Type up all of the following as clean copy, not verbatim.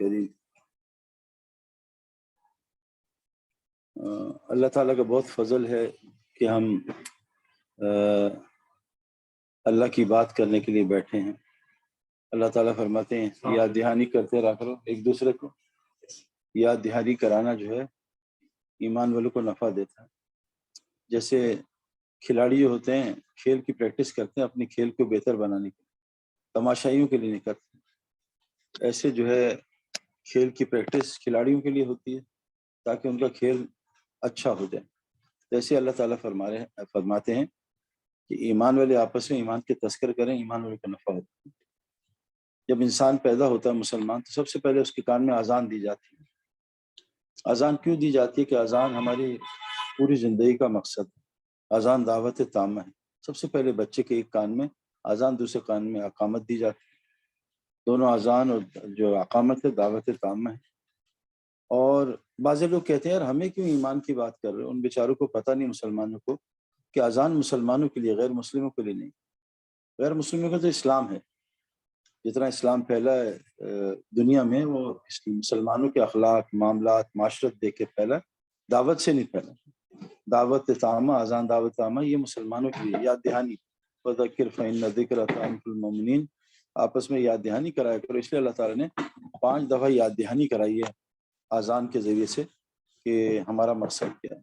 کریم۔ اللہ تعالیٰ کا بہت فضل ہے کہ ہم اللہ کی بات کرنے کے لیے بیٹھے ہیں۔ اللہ تعالیٰ فرماتے ہیں یاد دہانی کرتے رہا کرو ایک دوسرے کو۔ یاد دہانی کرانا جو ہے ایمان والوں کو نفع دیتا ہے۔ جیسے کھلاڑی جو ہوتے ہیں کھیل کی پریکٹس کرتے ہیں اپنے کھیل کو بہتر بنانے کے لیے، تماشائیوں کے لیے نہیں کرتے، ایسے جو ہے کھیل کی پریکٹس کھلاڑیوں کے لیے ہوتی ہے تاکہ ان کا کھیل اچھا ہو جائے۔ جیسے اللہ تعالیٰ فرماتے ہیں کہ ایمان والے آپس میں ایمان کے تذکر کریں، ایمان والے کا نفع ہوتا ہے۔ جب انسان پیدا ہوتا ہے مسلمان تو سب سے پہلے اس کے کان میں اذان دی جاتی ہے۔ اذان کیوں دی جاتی ہے؟ کہ اذان ہماری پوری زندگی کا مقصد ہے۔ اذان دعوت تامہ ہے۔ سب سے پہلے بچے کے ایک کان میں اذان، دوسرے کان میں اقامت دی جاتی ہے۔ دونوں اذان اور جو اقامت ہے دعوت تامہ ہے۔ اور بعض لوگ کہتے ہیں یار ہمیں کیوں ایمان کی بات کر رہے ہیں؟ ان بیچاروں کو پتہ نہیں مسلمانوں کو کہ اذان مسلمانوں کے لیے، غیر مسلموں کے لیے نہیں۔ غیر مسلموں کا تو اسلام ہے، جتنا اسلام پھیلا ہے دنیا میں وہ مسلمانوں کے اخلاق، معاملات، معاشرت دیکھ کے پھیلا، دعوت سے نہیں پھیلا۔ دعوت تامہ، اذان دعوت تامہ یہ مسلمانوں کے لیے۔ یاد دہانی وذکر فإن الذکر تنفع المؤمنین، آپس میں یاد دہانی کرایا کرو۔ اس لیے اللہ تعالیٰ نے 5 دفعہ یاد دہانی کرائی ہے اذان کے ذریعے سے کہ ہمارا مقصد کیا ہے۔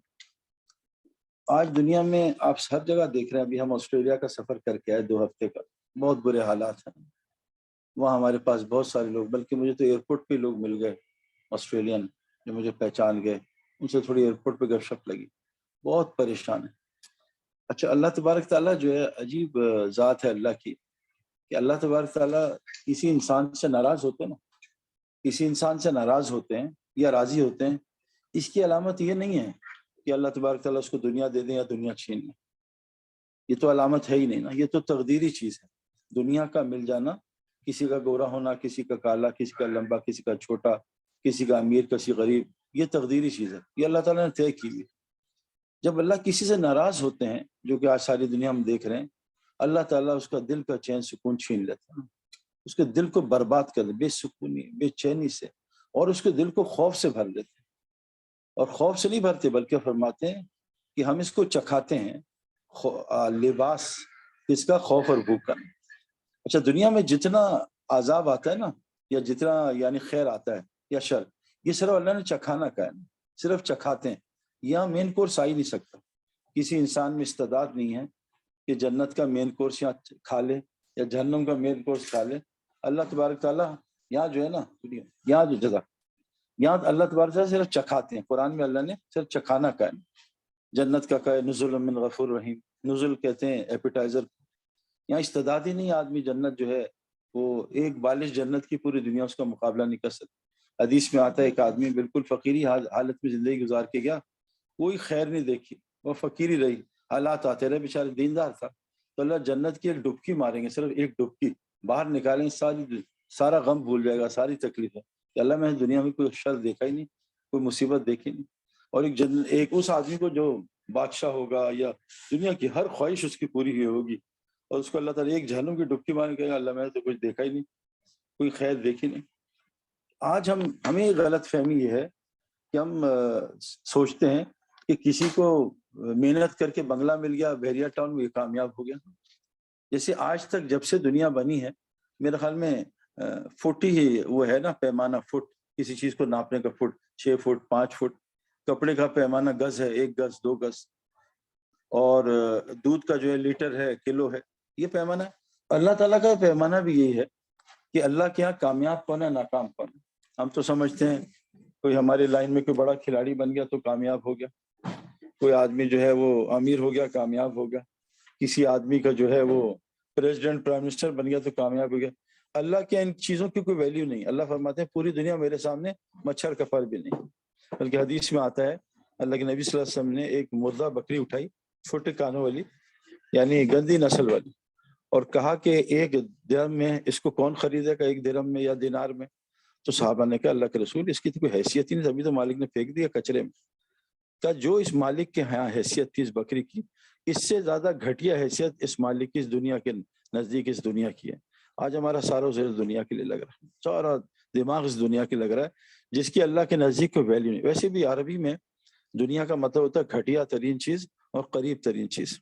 آج دنیا میں آپ ہر جگہ دیکھ رہے ہیں، ابھی ہم آسٹریلیا کا سفر کر کے آئے 2 ہفتے کا، بہت برے حالات ہیں وہاں۔ ہمارے پاس بہت سارے لوگ، بلکہ مجھے تو ایئرپورٹ پہ لوگ مل گئے آسٹریلین جو مجھے پہچان گئے، ان سے تھوڑی ایئرپورٹ پہ گپ شپ لگی، بہت پریشان ہے۔ اچھا، اللہ تبارک تعالیٰ جو ہے عجیب ذات ہے اللہ کی، کہ اللہ تبارک تعالیٰ کسی انسان سے ناراض ہوتے ہیں نا، کسی انسان سے ناراض ہوتے ہیں یا راضی ہوتے ہیں، اس کی علامت یہ نہیں ہے کہ اللہ تبارک تعالیٰ اس کو دنیا دے دیں یا دنیا چھین لیں۔ یہ تو علامت ہے ہی نہیں نا، یہ تو تقدیری چیز ہے۔ دنیا کا مل جانا، کسی کا گورا ہونا، کسی کا کالا، کسی کا لمبا، کسی کا چھوٹا، کسی کا امیر، کسی غریب، یہ تقدیری چیز ہے، یہ اللہ تعالیٰ نے طے کی ہوئی۔ جب اللہ کسی سے ناراض ہوتے ہیں، جو کہ آج ساری دنیا ہم دیکھ رہے ہیں، اللہ تعالیٰ اس کا دل کا چین سکون چھین لیتا ہے، اس کے دل کو برباد کر دے، بے سکونی، بے چینی سے، اور اس کے دل کو خوف سے بھر دیتے ہیں۔ اور خوف سے نہیں بھرتے بلکہ فرماتے ہیں کہ ہم اس کو چکھاتے ہیں لباس کس کا؟ خوف اور بھوک کا۔ اچھا، دنیا میں جتنا عذاب آتا ہے نا، یا جتنا یعنی خیر آتا ہے یا شر، یہ صرف اللہ نے چکھانا کا ہے، صرف چکھاتے ہیں۔ یہاں مین کورس آ ہی نہیں سکتا، کسی انسان میں استعداد نہیں ہے کہ جنت کا مین کورس یہاں کھا لے یا جہنم کا مین کورس کھا لے۔ اللہ تبارک تعالیٰ یہاں جو ہے نا، یہاں جو جگہ، یہاں اللہ تبارک تعالیٰ صرف چکھاتے ہیں۔ قرآن میں اللہ نے صرف چکھانا کا ہے۔ جنت کا کہا ہے نزل من غفور رحیم، نزل کہتے ہیں ایپیٹائزر۔ یہاں استعداد ہی نہیں، آدمی جنت جو ہے وہ ایک بالش جنت کی پوری دنیا اس کا مقابلہ نہیں کر سکتی۔ حدیث میں آتا ہے ایک آدمی بالکل فقیری حالت میں زندگی گزار کے گیا، کوئی خیر نہیں دیکھی، وہ فقیری رہی، حالات آتے رہے، بیچارے دیندار تھا، تو اللہ جنت کی ایک ڈبکی ماریں گے، صرف ایک ڈبکی باہر نکالیں گے، سارا غم بھول جائے گا، ساری تکلیف ہے کہ اللہ میں دنیا میں کوئی شر دیکھا ہی نہیں، کوئی مصیبت دیکھی نہیں۔ اور ایک اس آدمی کو جو بادشاہ ہوگا یا دنیا کی ہر خواہش اس کی پوری ہوئی ہوگی، اور اس کو اللہ تعالیٰ ایک جہنم کی ڈبکی مارنے کہے گا اللہ میں نے تو کچھ دیکھا ہی نہیں، کوئی خیر دیکھی نہیں۔ آج ہمیں غلط فہمی یہ ہے کہ ہم سوچتے ہیں کہ کسی کو محنت کر کے بنگلہ مل گیا بحریہ ٹاؤن میں، یہ کامیاب ہو گیا۔ جیسے آج تک جب سے دنیا بنی ہے، میرے خیال میں فٹ ہی وہ ہے نا پیمانہ، فٹ کسی چیز کو ناپنے کا، فٹ 6 فٹ 5 فٹ، کپڑے کا پیمانہ گز ہے، 1 گز 2 گز، اور دودھ کا جو ہے لیٹر ہے، کلو ہے، یہ پیمانہ ہے۔ اللہ تعالیٰ کا پیمانہ بھی یہی ہے کہ اللہ کے یہاں کامیاب کون ہے، ناکام کون ہے۔ ہم تو سمجھتے ہیں کوئی ہماری لائن میں کوئی بڑا کھلاڑی بن گیا تو کامیاب ہو گیا، کوئی آدمی جو ہے وہ امیر ہو گیا کامیاب ہو گیا، کسی آدمی کا جو ہے وہ پریزیڈنٹ پرائم منسٹر بن گیا تو کامیاب ہو گیا۔ اللہ کے ان چیزوں کی کوئی ویلیو نہیں۔ اللہ فرماتے ہیں پوری دنیا میرے سامنے مچھر کا پر بھی نہیں۔ بلکہ حدیث میں آتا ہے اللہ کے نبی صلی اللہ علیہ وسلم نے ایک مردہ بکری اٹھائی، چھوٹے کانوں والی، یعنی گندی نسل والی، اور کہا کہ 1 درہم میں اس کو کون خریدے گا، 1 درہم میں یا دینار میں؟ تو صحابہ نے کہا اللہ کے رسول اس کی تو کوئی حیثیت ہی نہیں، ابھی تو مالک نے پھینک دیا کچرے میں۔ کہا جو اس مالک کے ہاں حیثیت تھی اس بکری کی، اس سے زیادہ گھٹیا حیثیت اس مالک کی اس دنیا کے نزدیک اس دنیا کی ہے۔ آج ہمارا سارا زیر دنیا کے لیے لگ رہا ہے، سارا دماغ اس دنیا کی لگ رہا ہے جس کی اللہ کے نزدیک کوئی ویلیو نہیں. ویسے بھی عربی میں دنیا کا مطلب ہوتا ہے گھٹیا ترین چیز اور قریب ترین چیز.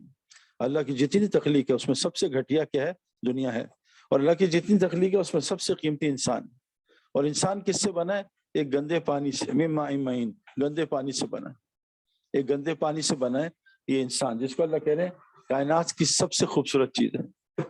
اللہ کی جتنی تخلیق ہے اس میں سب سے گھٹیا کیا ہے؟ دنیا ہے. اور اللہ کی جتنی تخلیق ہے اس میں سب سے قیمتی انسان. اور انسان کس سے بنا ہے؟ ایک گندے پانی سے، من ماء مہین، گندے پانی سے بنا ہے. ایک گندے پانی سے بنا ہے یہ انسان، جس کو اللہ کہہ رہے ہیں کائنات کی سب سے خوبصورت چیز ہے.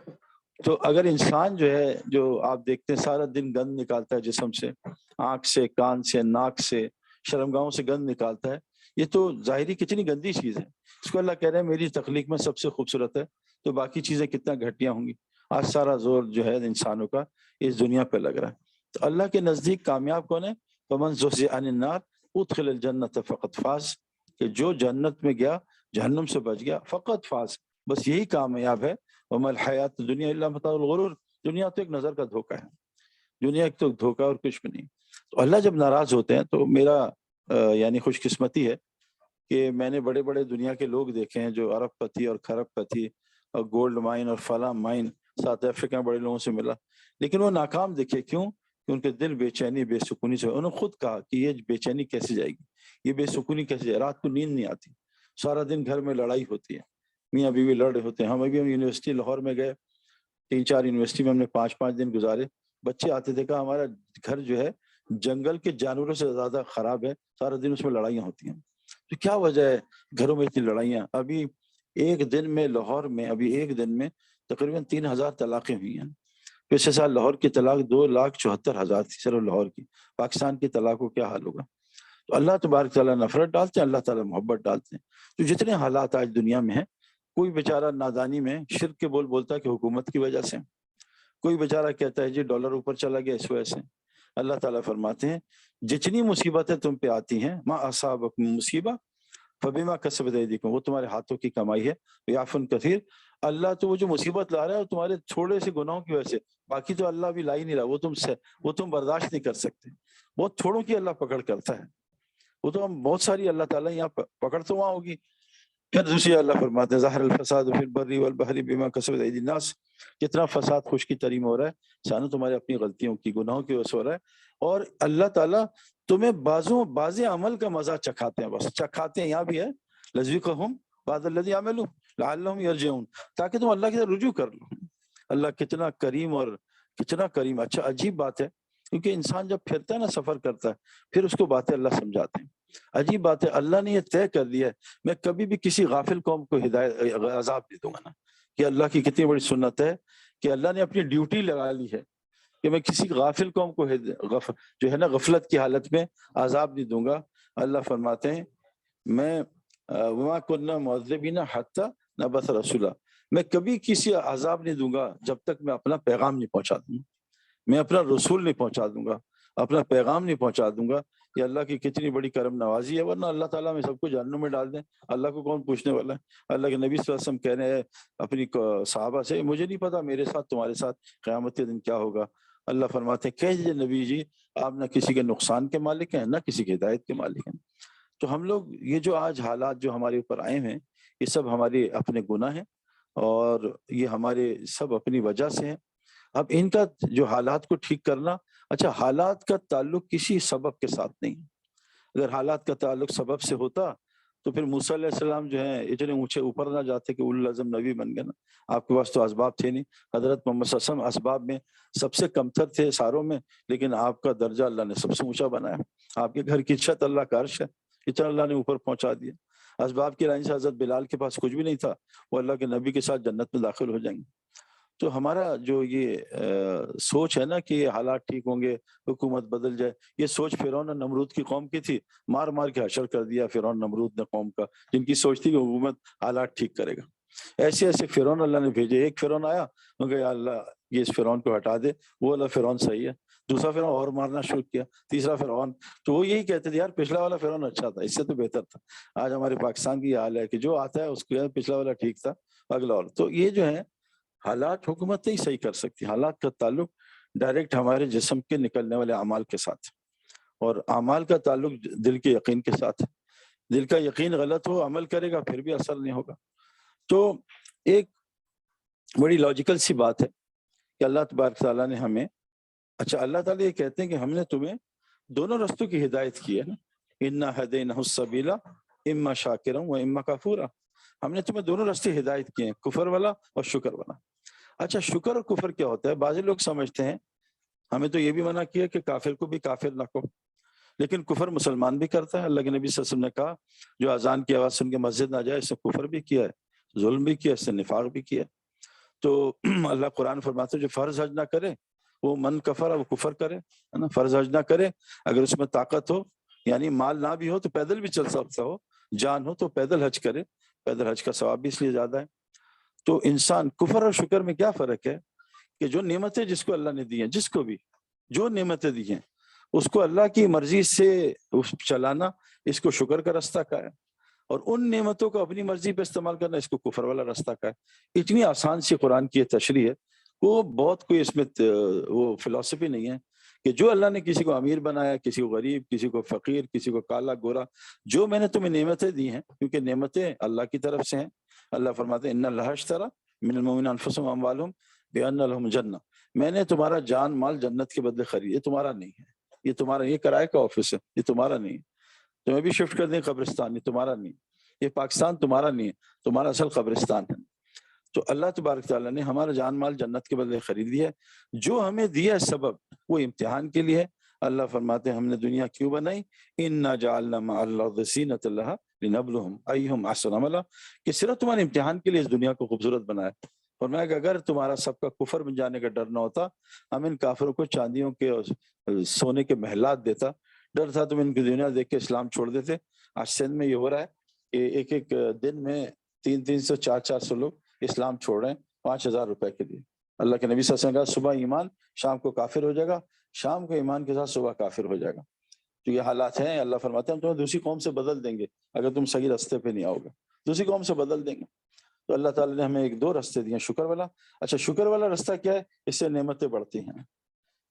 تو اگر انسان جو ہے، جو آپ دیکھتے ہیں سارا دن گند نکالتا ہے جسم سے، آنکھ سے، کان سے، ناک سے، شرمگاہوں سے گند نکالتا ہے، یہ تو ظاہری کتنی گندی چیز ہے. اس کو اللہ کہہ رہے ہیں میری تخلیق میں سب سے خوبصورت ہے، تو باقی چیزیں کتنا گھٹیا ہوں گی. آج سارا زور جو ہے انسانوں کا اس دنیا پہ لگ رہا ہے. تو اللہ کے نزدیک کامیاب کون ہے؟ فمن زحزح عن النار ادخل الجنت فقط فاز، کہ جو جنت میں گیا، جہنم سے بچ گیا، فقط فاز، بس یہی کامیاب ہے. وما الحیات دنیا الا متاع الغرور، دنیا تو ایک نظر کا دھوکہ ہے، دنیا ایک تو دھوکہ اور کچھ بھی نہیں. تو اللہ جب ناراض ہوتے ہیں تو میرا یعنی خوش قسمتی ہے کہ میں نے بڑے بڑے دنیا کے لوگ دیکھے ہیں جو ارب پتی اور کھرب پتی اور گولڈ مائن اور فلاں مائن، ساؤتھ افریقہ میں بڑے لوگوں سے ملا، لیکن وہ ناکام دیکھے. کیوں؟ کہ ان کے دل بے چینی، بے سکونی سے. انہوں نے خود کہا کہ یہ بے چینی کیسے جائے گی، یہ بے سکونی کیسے جائے گی، رات کو نیند نہیں آتی، سارا دن گھر میں لڑائی ہوتی ہے، میاں بیوی لڑ رہے ہوتے ہیں. ہم یونیورسٹی لاہور میں گئے، 3-4 یونیورسٹی میں ہم نے 5-5 دن گزارے. بچے آتے تھے، کہا ہمارا گھر جو ہے جنگل کے جانوروں سے زیادہ خراب ہے، سارا دن اس میں لڑائیاں ہوتی ہیں. تو کیا وجہ ہے گھروں میں اتنی لڑائیاں؟ ابھی ایک دن میں لاہور میں، ابھی ایک دن میں تقریباً 3000 طلاقیں ہوئی ہیں. پچھلے سال لاہور کی طلاق 2,74,000 تھی صرف لاہور کی. پاکستان کی طلاق کو کیا حال ہوگا؟ تو اللہ تبارک تعالیٰ نفرت ڈالتے ہیں، اللہ تعالیٰ محبت ڈالتے ہیں. تو جتنے حالات آج دنیا میں ہیں، کوئی بیچارہ نادانی میں شرک کے بول بولتا ہے کہ حکومت کی وجہ سے، کوئی بیچارہ کہتا ہے جی ڈالر اوپر چلا گیا اس وجہ سے. اللہ تعالیٰ فرماتے ہیں جتنی مصیبتیں تم پہ آتی ہیں، ما اصابکم مصیبہ فبما کسبت ایدیکم، وہ تمہارے ہاتھوں کی کمائی ہے، یعفو کثیر. اللہ تو وہ جو مصیبت لا رہا ہے وہ تمہارے تھوڑے سے گناہوں کی وجہ سے، باقی تو اللہ بھی لا ہی نہیں رہا، وہ تم برداشت نہیں کر سکتے. بہت تھوڑوں کی اللہ پکڑ کرتا ہے، وہ تو ہم بہت ساری اللہ تعالیٰ یہاں پکڑ تو وہاں ہوگی. پھر دوسری اللہ فرماتے ہیں ظاہر الفساد فی البر والبحر بما کسبت ایدی الناس، جتنا فساد خشکی تری میں ہو رہا ہے سانو تمہارے اپنی غلطیوں کی، گناہوں کی وجہ سے ہو رہا ہے. اور اللہ تعالیٰ تمہیں بعض عمل کا مزہ چکھاتے ہیں، بس چکھاتے ہیں. یہاں بھی ہے لذیقہم بعض الذی عملوا لعلہم یرجعون، تاکہ تم اللہ کی طرف رجوع کر لو. اللہ کتنا کریم، اور کتنا کریم. اچھا عجیب بات ہے، کیونکہ انسان جب پھرتا ہے نا، سفر کرتا ہے، پھر اس کو باتیں اللہ سمجھاتے ہیں. عجیب بات ہے، اللہ نے یہ طے کر دیا ہے میں کبھی بھی کسی غافل قوم کو عذاب دے دوں گا نا. کہ اللہ کی کتنی بڑی سنت ہے کہ اللہ نے اپنی ڈیوٹی لگا لی ہے کہ میں کسی غافل قوم کو جو ہے نا غفلت کی حالت میں عذاب نہیں دوں گا. اللہ فرماتے ہیں میں وما كنا معذبین حتی نبعث رسولا، میں کبھی کسی عذاب نہیں دوں گا جب تک میں اپنا پیغام نہیں پہنچا دوں گا، میں اپنا رسول نہیں پہنچا دوں گا، اپنا پیغام نہیں پہنچا دوں گا. یہ اللہ کی کتنی بڑی کرم نوازی ہے، ورنہ اللہ تعالیٰ میں سب کو جہنم میں ڈال دیں، اللہ کو کون پوچھنے والا ہے. اللہ کے نبی صلی اللہ علیہ وسلم کہہ رہے ہیں اپنی صحابہ سے، مجھے نہیں پتا میرے ساتھ تمہارے ساتھ قیامت کے دن کیا ہوگا. اللہ فرماتے ہیں کہہ دیجیے نبی جی آپ نہ کسی کے نقصان کے مالک ہیں، نہ کسی کی ہدایت کے مالک ہیں. تو ہم لوگ یہ جو آج حالات جو ہمارے اوپر آئے ہیں، یہ سب ہمارے اپنے گناہ ہیں، اور یہ ہمارے سب اپنی وجہ سے ہیں. اب ان کا جو حالات کو ٹھیک کرنا، اچھا حالات کا تعلق کسی سبب کے ساتھ نہیں. اگر حالات کا تعلق سبب سے ہوتا تو پھر موسیٰ علیہ السلام جو ہیں اتنے اونچے اوپر نہ جاتے کہ اولو العزم نبی بن گئے نا. آپ کے پاس تو اسباب تھے نہیں. حضرت محمد صلی اللہ علیہ وسلم اسباب میں سب سے کمتر تھے ساروں میں، لیکن آپ کا درجہ اللہ نے سب سے اونچا بنایا. آپ کے گھر کی چھت اللہ کا عرش ہے، اتنا اللہ نے اوپر پہنچا دیا. اسباب کی لائن سے حضرت بلال کے پاس کچھ بھی نہیں تھا، وہ اللہ کے نبی کے ساتھ جنت میں داخل ہو جائیں گے. تو ہمارا جو یہ سوچ ہے نا کہ حالات ٹھیک ہوں گے، حکومت بدل جائے، یہ سوچ فرعون اور نمرود کی قوم کی تھی. مار مار کے حشر کر دیا فرعون نمرود نے قوم کا، جن کی سوچ تھی کہ حکومت حالات ٹھیک کرے گا. ایسے ایسے فرعون اللہ نے بھیجے. ایک فرعون آیا، ان کہ یا اللہ یہ اس فرعون کو ہٹا دے، وہ اللہ فرعون صحیح ہے. دوسرا فرعون اور مارنا شروع کیا، تیسرا فرعون. تو وہ یہی کہتے تھے یار پچھلا والا فرعون اچھا تھا، اس سے تو بہتر تھا. آج ہمارے پاکستان کی حال ہے کہ جو آتا ہے اس کو پچھلا والا ٹھیک تھا، اگلا اور. تو یہ جو ہے حالات حکومت نہیں صحیح کر سکتی. حالات کا تعلق ڈائریکٹ ہمارے جسم کے نکلنے والے اعمال کے ساتھ، اور اعمال کا تعلق دل کے یقین کے ساتھ ہے. دل کا یقین غلط ہو، عمل کرے گا پھر بھی اثر نہیں ہوگا. تو ایک بڑی لاجیکل سی بات ہے کہ اللہ تبارک تعالیٰ نے ہمیں اچھا اللہ تعالیٰ یہ کہتے ہیں کہ ہم نے تمہیں دونوں رستوں کی ہدایت کی ہے نا، انا ہدینہ السبیل اما شاکرا و اما کفورا، ہم نے تمہیں دونوں راستے ہدایت کیے ہیں، کفر والا اور شکر والا۔ اچھا شکر اور کفر کیا ہوتا ہے؟ بعض لوگ سمجھتے ہیں ہمیں تو یہ بھی منع کیا کہ کافر کو بھی کافر نہ کہو، لیکن کفر مسلمان بھی کرتا ہے۔ اللہ کے نبی صلی اللہ علیہ وسلم نے کہا جو اذان کی آواز سن کے مسجد نہ جائے اس نے کفر بھی کیا ہے، ظلم بھی کیا، اس نے نفاق بھی کیا۔ تو اللہ قرآن فرماتے ہیں جو فرض حج نہ کرے وہ من کفر، وہ کفر کرے، ہے نا، فرض حج نہ کرے، اگر اس میں طاقت ہو یعنی مال نہ بھی ہو تو پیدل بھی چل سکتا ہو، جان ہو تو پیدل حج کرے، پیدل حج کا ثواب بھی اس لیے زیادہ ہے۔ تو انسان کفر اور شکر میں کیا فرق ہے کہ جو نعمتیں جس کو اللہ نے دی ہیں، جس کو بھی جو نعمتیں دی ہیں اس کو اللہ کی مرضی سے چلانا، اس کو شکر کا رستہ کا ہے، اور ان نعمتوں کو اپنی مرضی پہ استعمال کرنا اس کو کفر والا رستہ کا ہے۔ اتنی آسان سی قرآن کی یہ تشریح ہے، وہ بہت کوئی اس میں وہ فلسفی نہیں ہے کہ جو اللہ نے کسی کو امیر بنایا، کسی کو غریب، کسی کو فقیر، کسی کو کالا گورا، جو میں نے تمہیں نعمتیں دی ہیں کیونکہ نعمتیں اللہ کی طرف سے ہیں۔ اللہ فرماتے ہیں ان اللہ اشتری من المؤمنین انفسهم واموالهم بان لهم جنہ، میں نے تمہارا جان مال جنت کے بدلے خرید، یہ تمہارا نہیں ہے، یہ تمہارا، یہ کرائے کا آفس ہے، یہ تمہارا نہیں ہے، تمہیں بھی شفٹ کر دیں قبرستان، یہ تمہارا نہیں، یہ پاکستان تمہارا نہیں ہے، تمہارا اصل قبرستان ہے۔ تو اللہ تبارک تعالیٰ نے ہمارا جان مال جنت کے بدلے خرید لیا ہے، جو ہمیں دیا ہے سبب وہ امتحان کے لیے ہے۔ اللہ فرماتے ہیں ہم نے دنیا کیوں بنائی، انا جعلنا مع الارض زینۃ لها لنبلوہم ایہم احسن عملا، کہ صرف تمہارے امتحان کے لیے اس دنیا کو خوبصورت بنایا۔ فرمایا کہ اگر تمہارا سب کا کفر بن جانے کا ڈر نہ ہوتا ہم ان کافروں کو چاندیوں کے اور سونے کے محلات دیتا، ڈر تھا تم ان کی دنیا دیکھ کے اسلام چھوڑ دیتے۔ آج سندھ میں یہ ہو رہا ہے کہ ایک ایک دن میں 300 400 لوگ اسلام چھوڑ رہے ہیں 5000 روپے کے لیے۔ اللہ کے نبی صلی اللہ علیہ وسلم کہا صبح ایمان شام کو کافر ہو جائے گا، شام کو ایمان کے ساتھ صبح کافر ہو جائے گا۔ تو یہ حالات ہیں، اللہ فرماتے ہیں ہم تمہیں دوسری قوم سے بدل دیں گے اگر تم صحیح راستے پہ نہیں آؤ گے، دوسری قوم سے بدل دیں گے۔ تو اللہ تعالیٰ نے ہمیں ایک دو راستے دیے، شکر والا۔ اچھا شکر والا راستہ کیا ہے؟ اس سے نعمتیں بڑھتی ہیں۔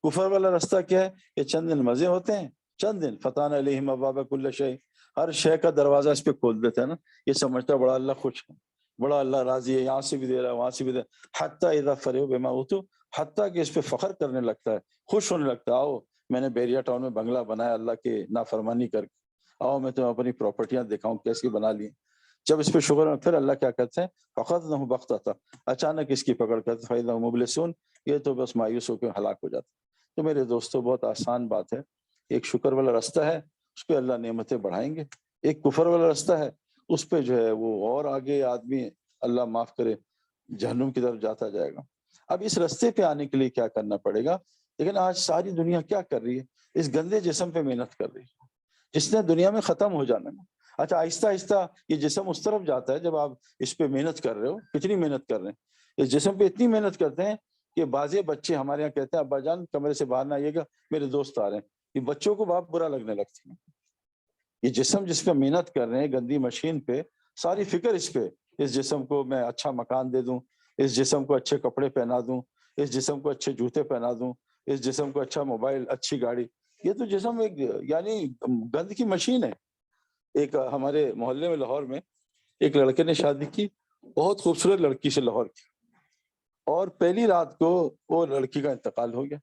کفر والا راستہ کیا ہے؟ کہ چند دن مزے ہوتے ہیں، چند دن فتحنا علیہم ابواب کل شیء، ہر شے کا دروازہ اس پہ کھول دیتا ہے نا، یہ سمجھتا ہے بڑا اللہ خوش ہے، بڑا اللہ راضی ہے، یہاں سے بھی دے رہا ہے وہاں سے بھی دے رہا ہے، حتیٰ اذا فرحوا بما اوتوا، حتیٰ کہ اس پہ فخر کرنے لگتا ہے، خوش ہونے لگتا ہے، آؤ میں نے بیریا ٹاؤن میں بنگلہ بنایا اللہ کے نافرمانی کر کے، آؤ میں تمہیں اپنی پراپرٹیاں دکھاؤں کیسی بنا لی۔ جب اس پہ شکر میں پھر اللہ کیا کہتے ہیں فَأَخَذْنَاهُ بَغْتَةً، اچانک اس کی پکڑ کرتے فَإِذَا هُمْ مُبْلِسُونَ، یہ تو بس مایوس ہو کے ہلاک ہو جاتے۔ تو میرے دوستو بہت آسان بات ہے، ایک شکر والا راستہ ہے اس پہ اللہ نعمتیں بڑھائیں گے، ایک کفر والا راستہ ہے اس پہ جو ہے وہ اور آگے آدمی اللہ معاف کرے جہنم کی طرف جاتا جائے گا۔ اب اس راستے پہ آنے کے لیے کیا کرنا پڑے گا؟ لیکن آج ساری دنیا کیا کر رہی ہے؟ اس گندے جسم پہ محنت کر رہی ہے جس نے دنیا میں ختم ہو جانا ہے۔ اچھا آہستہ آہستہ یہ جسم اس طرف جاتا ہے جب آپ اس پہ محنت کر رہے ہو، کتنی محنت کر رہے ہیں اس جسم پہ، اتنی محنت کرتے ہیں کہ بعضے بچے ہمارے یہاں کہتے ہیں ابا جان کمرے سے باہر نہ آئیے گا میرے دوست آ رہے ہیں، یہ بچوں کو باپ برا لگنے لگتی ہے۔ یہ جسم جس پہ محنت کر رہے ہیں گندی مشین پہ، ساری فکر اس پہ، اس جسم کو میں اچھا مکان دے دوں، اس جسم کو اچھے کپڑے پہنا دوں، اس جسم کو اچھے جوتے پہنا دوں، اس جسم کو اچھا موبائل، اچھی گاڑی۔ یہ تو جسم ایک یعنی گند کی مشین ہے۔ ایک ہمارے محلے میں لاہور میں ایک لڑکے نے شادی کی، بہت خوبصورت لڑکی سے لاہور کی، اور پہلی رات کو وہ لڑکی کا انتقال ہو گیا۔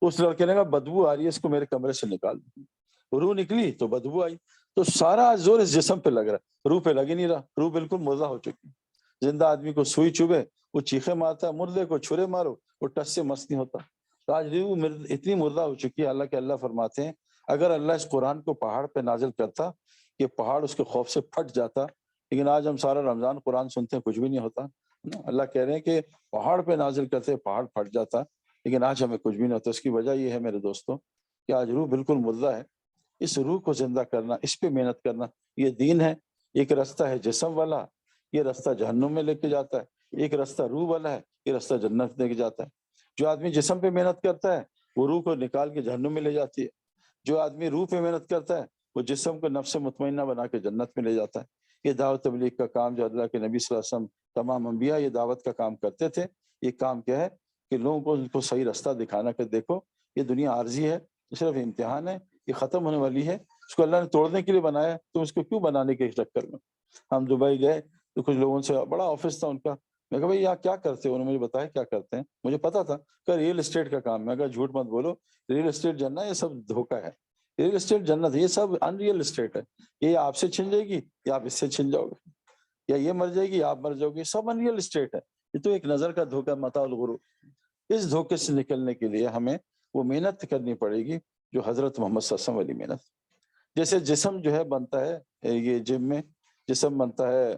اس لڑکے نے کہا بدبو آ رہی ہے اس کو میرے کمرے سے نکال دو، روح نکلی تو بدبو آئی، تو سارا زور اس جسم پہ لگ رہا ہے، روح پہ لگ ہی نہیں رہا، روح بالکل مردہ ہو چکی۔ زندہ آدمی کو سوئی چبھے وہ چیخے مارتا ہے، مردے کو چھرے مارو وہ ٹس سے مس نہیں ہوتا۔ تو آج روح اتنی مردہ ہو چکی ہے، اللہ فرماتے ہیں اگر اللہ اس قرآن کو پہاڑ پہ نازل کرتا کہ پہاڑ اس کے خوف سے پھٹ جاتا، لیکن آج ہم سارا رمضان قرآن سنتے ہیں کچھ بھی نہیں ہوتا۔ اللہ کہہ رہے ہیں کہ پہاڑ پہ نازل کرتے پہاڑ پھٹ جاتا، لیکن آج ہمیں کچھ بھی نہیں ہوتا۔ اس کی وجہ یہ ہے میرے دوستوں کہ آج روح بالکل مردہ ہے۔ اس روح کو زندہ کرنا، اس پہ محنت کرنا، یہ دین ہے۔ ایک راستہ ہے جسم والا، یہ راستہ جہنم میں لے کے جاتا ہے، ایک راستہ روح والا ہے، یہ راستہ جنت لے کے جاتا ہے۔ جو آدمی جسم پہ محنت کرتا ہے وہ روح کو نکال کے جہنم میں لے جاتی ہے، جو آدمی روح پہ محنت کرتا ہے وہ جسم کو نفس مطمئنہ بنا کے جنت میں لے جاتا ہے۔ یہ دعوت تبلیغ کا کام جو اللہ کے نبی صلی اللہ علیہ وسلم، تمام انبیاء یہ دعوت کا کام کرتے تھے۔ یہ کام کیا ہے کہ لوگوں کو ان کو صحیح راستہ دکھانا کہ دیکھو یہ دنیا عارضی ہے، صرف امتحان ہے، یہ ختم ہونے والی ہے، اس کو اللہ نے توڑنے کے لیے بنایا، تم اس کو کیوں بنانے کے چکر میں۔ ہم دبئی گئے تو کچھ لوگوں سے، بڑا آفس تھا ان کا، میں کہا بھائی کیا کرتے ہو؟ انہوں نے مجھے بتایا کیا کرتے ہیں. مجھے پتا تھا کہ ریئل اسٹیٹ کا کام. میں کہا جھوٹ مت بولو، ریئل اسٹیٹ جنت یہ سب دھوکہ ہے. ریئل اسٹیٹ جنت یہ سب ان ریئل اسٹیٹ ہے. یہ آپ سے چھن جائے گی یا آپ اس سے چھن جاؤ گے، یا یہ مر جائے گی آپ مر جاؤ گے. سب ان ریئل اسٹیٹ ہے. یہ تو ایک نظر کا دھوکہ، متاع الغرور. اس دھوکے سے نکلنے کے لیے ہمیں وہ محنت کرنی پڑے گی جو حضرت محمد صلی اللہ علیہ وسلم والی محنت. جیسے جسم جو ہے بنتا ہے یہ جم میں، جسم بنتا ہے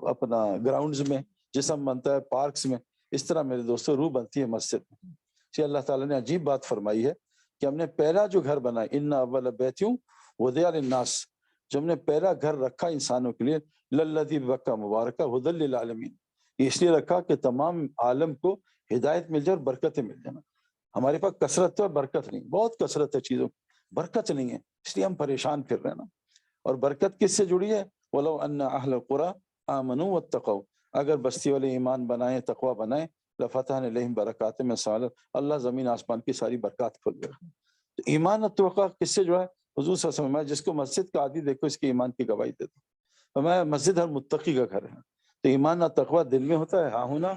اپنا گراؤنڈز میں، جسم بنتا ہے پارکس میں، اس طرح میرے دوستو روح بنتی ہے مسجد میں. جی اللہ تعالیٰ نے عجیب بات فرمائی ہے کہ ہم نے پہلا جو گھر بنا، ان اول بیت وضع للناس، جو ہم نے پہلا گھر رکھا انسانوں کے لیے، للذی بکہ مبارکہ ھدی للعالمین، اس لیے رکھا کہ تمام عالم کو ہدایت مل جائے اور برکتیں مل جائیں. ہمارے پاس کثرت ہے برکت نہیں، بہت کثرت ہے چیزوں، برکت نہیں ہے، اس لیے ہم پریشان پھر رہے ہیں نا. اور برکت کس سے جڑی ہے؟ وَلَوْ أَنَّ أَهْلَ الْقُرَىٰ آمَنُوا وَاتَّقَوْا، اگر بستی والے ایمان بنائیں، تقوی بنائیں، لَفَتَحْنَا عَلَيْهِمْ بَرَكَاتٍ مِّنَ السَّمَاءِ، اللہ زمین آسمان کی ساری برکات کھول دے گا. تو ایمان اور تقوی کس سے جو ہے؟ حضور صلی اللہ علیہ وسلم، جس کو مسجد کا عادی دیکھو اس کے ایمان کی گواہی دیتا ہوں. میں مسجد ہر متقی کا گھر ہے. تو ایمان اور تقوی دل میں ہوتا ہے، ہاں ہونا،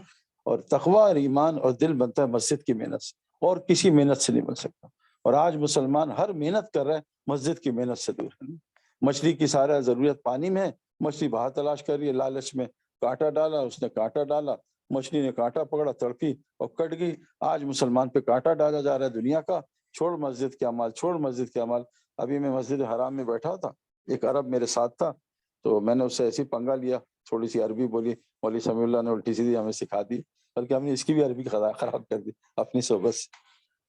اور تقوی اور ایمان اور دل بنتا ہے مسجد کی محنت سے، اور کسی محنت سے نہیں بن سکتا. اور آج مسلمان ہر محنت کر رہے ہیں، مسجد کی محنت سے دور ہے. مچھلی کی سارا ضرورت پانی میں ہے، مچھلی باہر تلاش کر رہی ہے، لالچ میں کانٹا ڈالا، اس نے کانٹا ڈالا، مچھلی نے کانٹا پکڑا، تڑپی اور کٹ گئی. آج مسلمان پہ کانٹا ڈالا جا رہا ہے دنیا کا. چھوڑ مسجد کے اعمال، چھوڑ مسجد کے اعمال. ابھی میں مسجد حرام میں بیٹھا تھا، ایک عرب میرے ساتھ تھا، تو میں نے اس سے ایسی پنگا لیا، تھوڑی سی عربی بولی، مولوی سمیع اللہ نے الٹی سیدھی ہمیں سکھا دی، بلکہ ہم نے اس کی بھی عربی خراب کر دی اپنی صحبت سے.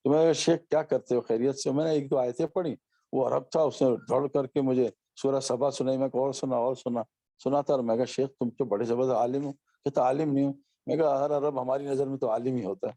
تو میں شیخ کیا کرتے ہو، خیریت سے؟ میں نے ایک دو آیتیں پڑھی. وہ عرب تھا، اس نے دوڑ کر کے مجھے سورہ سبا سنائی. میں اور سناتا. اور میں کہا شیخ تم تو بڑے زبردست عالم ہو. کہتا عالم نہیں ہوں. میں کہا ہر عرب ہماری نظر میں تو عالم ہی ہوتا ہے.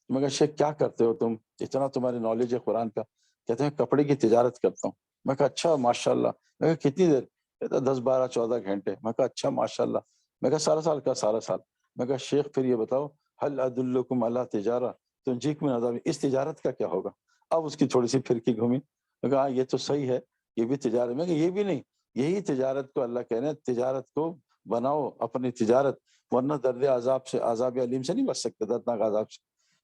میں کہا شیخ کیا کرتے ہو تم، اتنا تمہاری نالج ہے قرآن کا؟ کہتے ہیں کپڑے کی تجارت کرتا ہوں. میں کہا اچھا ماشاء اللہ. میں کہا کتنی دیر؟ کہتا 10 12 14 گھنٹے. میں کہا اچھا ماشاء اللہ. میں کہا سارا سال کا سارا سال. میں کہا شیخ پھر یہ بتاؤ، هل ادلکم علی تجارہ تنجیکم من عذاب، اس تجارت کا کیا ہوگا؟ اب اس کی تھوڑی سی پھرکی گھومی. میں کہا یہ تو صحیح ہے، یہ بھی تجارت. میں کہا یہ بھی نہیں، یہی تجارت کو اللہ کہہ رہے ہیں، تجارت کو بناؤ اپنی تجارت، ورنہ درد عذاب سے، عذاب علیم سے نہیں بچ سکتے، دردناک عذاب سے.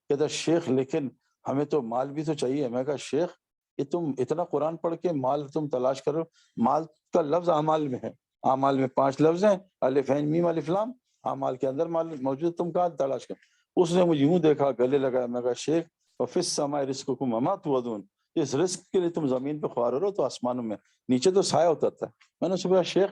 کہتا شیخ لیکن ہمیں تو مال بھی تو چاہیے. میں کہا شیخ یہ تم اتنا قرآن پڑھ کے مال تم تلاش کرو، مال کا لفظ اعمال میں ہے. اعمال میں 5 لفظ ہیں، الف عین میم الف لام. اعمال کے اندر مال موجود، تم کہاں تلاش کر؟ اس نے مجھے یوں دیکھا، گلے لگایا. میں کہا شیخ وفی السماء رزقکم وما توعدون، اس رزق کے لیے تم زمین پہ خوار ہو رہو تو آسمانوں میں، نیچے تو سایہ اترتا ہے. میں نے اس کو کہا شیخ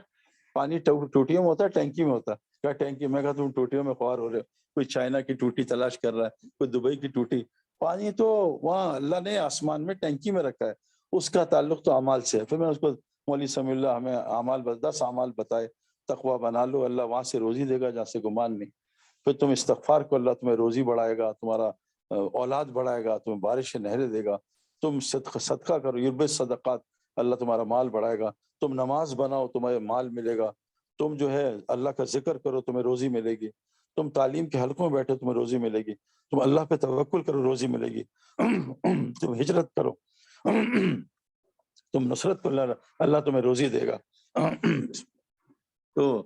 پانی ٹوٹیوں میں ہوتا ہے ٹینکی میں ہوتا ہے؟ کیا ٹینکی؟ میں کہا تم ٹوٹیوں میں خوار ہو رہے ہو، کوئی چائنا کی ٹوٹی تلاش کر رہا ہے، کوئی دبئی کی ٹوٹی. پانی تو وہاں اللہ نے آسمان میں ٹینکی میں رکھا ہے، اس کا تعلق تو اعمال سے ہے. پھر میں اس کو مولوی سمیع اللہ ہمیں اعمال 10 اعمال بتائے. تقوی بنا لو، اللہ وہاں سے روزی دے گا جہاں سے گمان نہیں. پھر تم استغفار کو، اللہ تمہیں روزی بڑھائے گا، تمہارا اولاد بڑھائے گا، تمہیں بارش نہریں دے گا. تم صدقہ کرو، یربی صدقات، اللہ تمہارا مال بڑھائے گا. تم نماز بناؤ، تمہیں مال ملے گا. تم جو ہے اللہ کا ذکر کرو، تمہیں روزی ملے گی. تم تعلیم کے حلقوں میں بیٹھے، تمہیں روزی ملے گی. تم اللہ پہ توکل کرو، روزی ملے گی. تم ہجرت کرو، تم نصرت کرو، اللہ تمہیں روزی دے گا. تو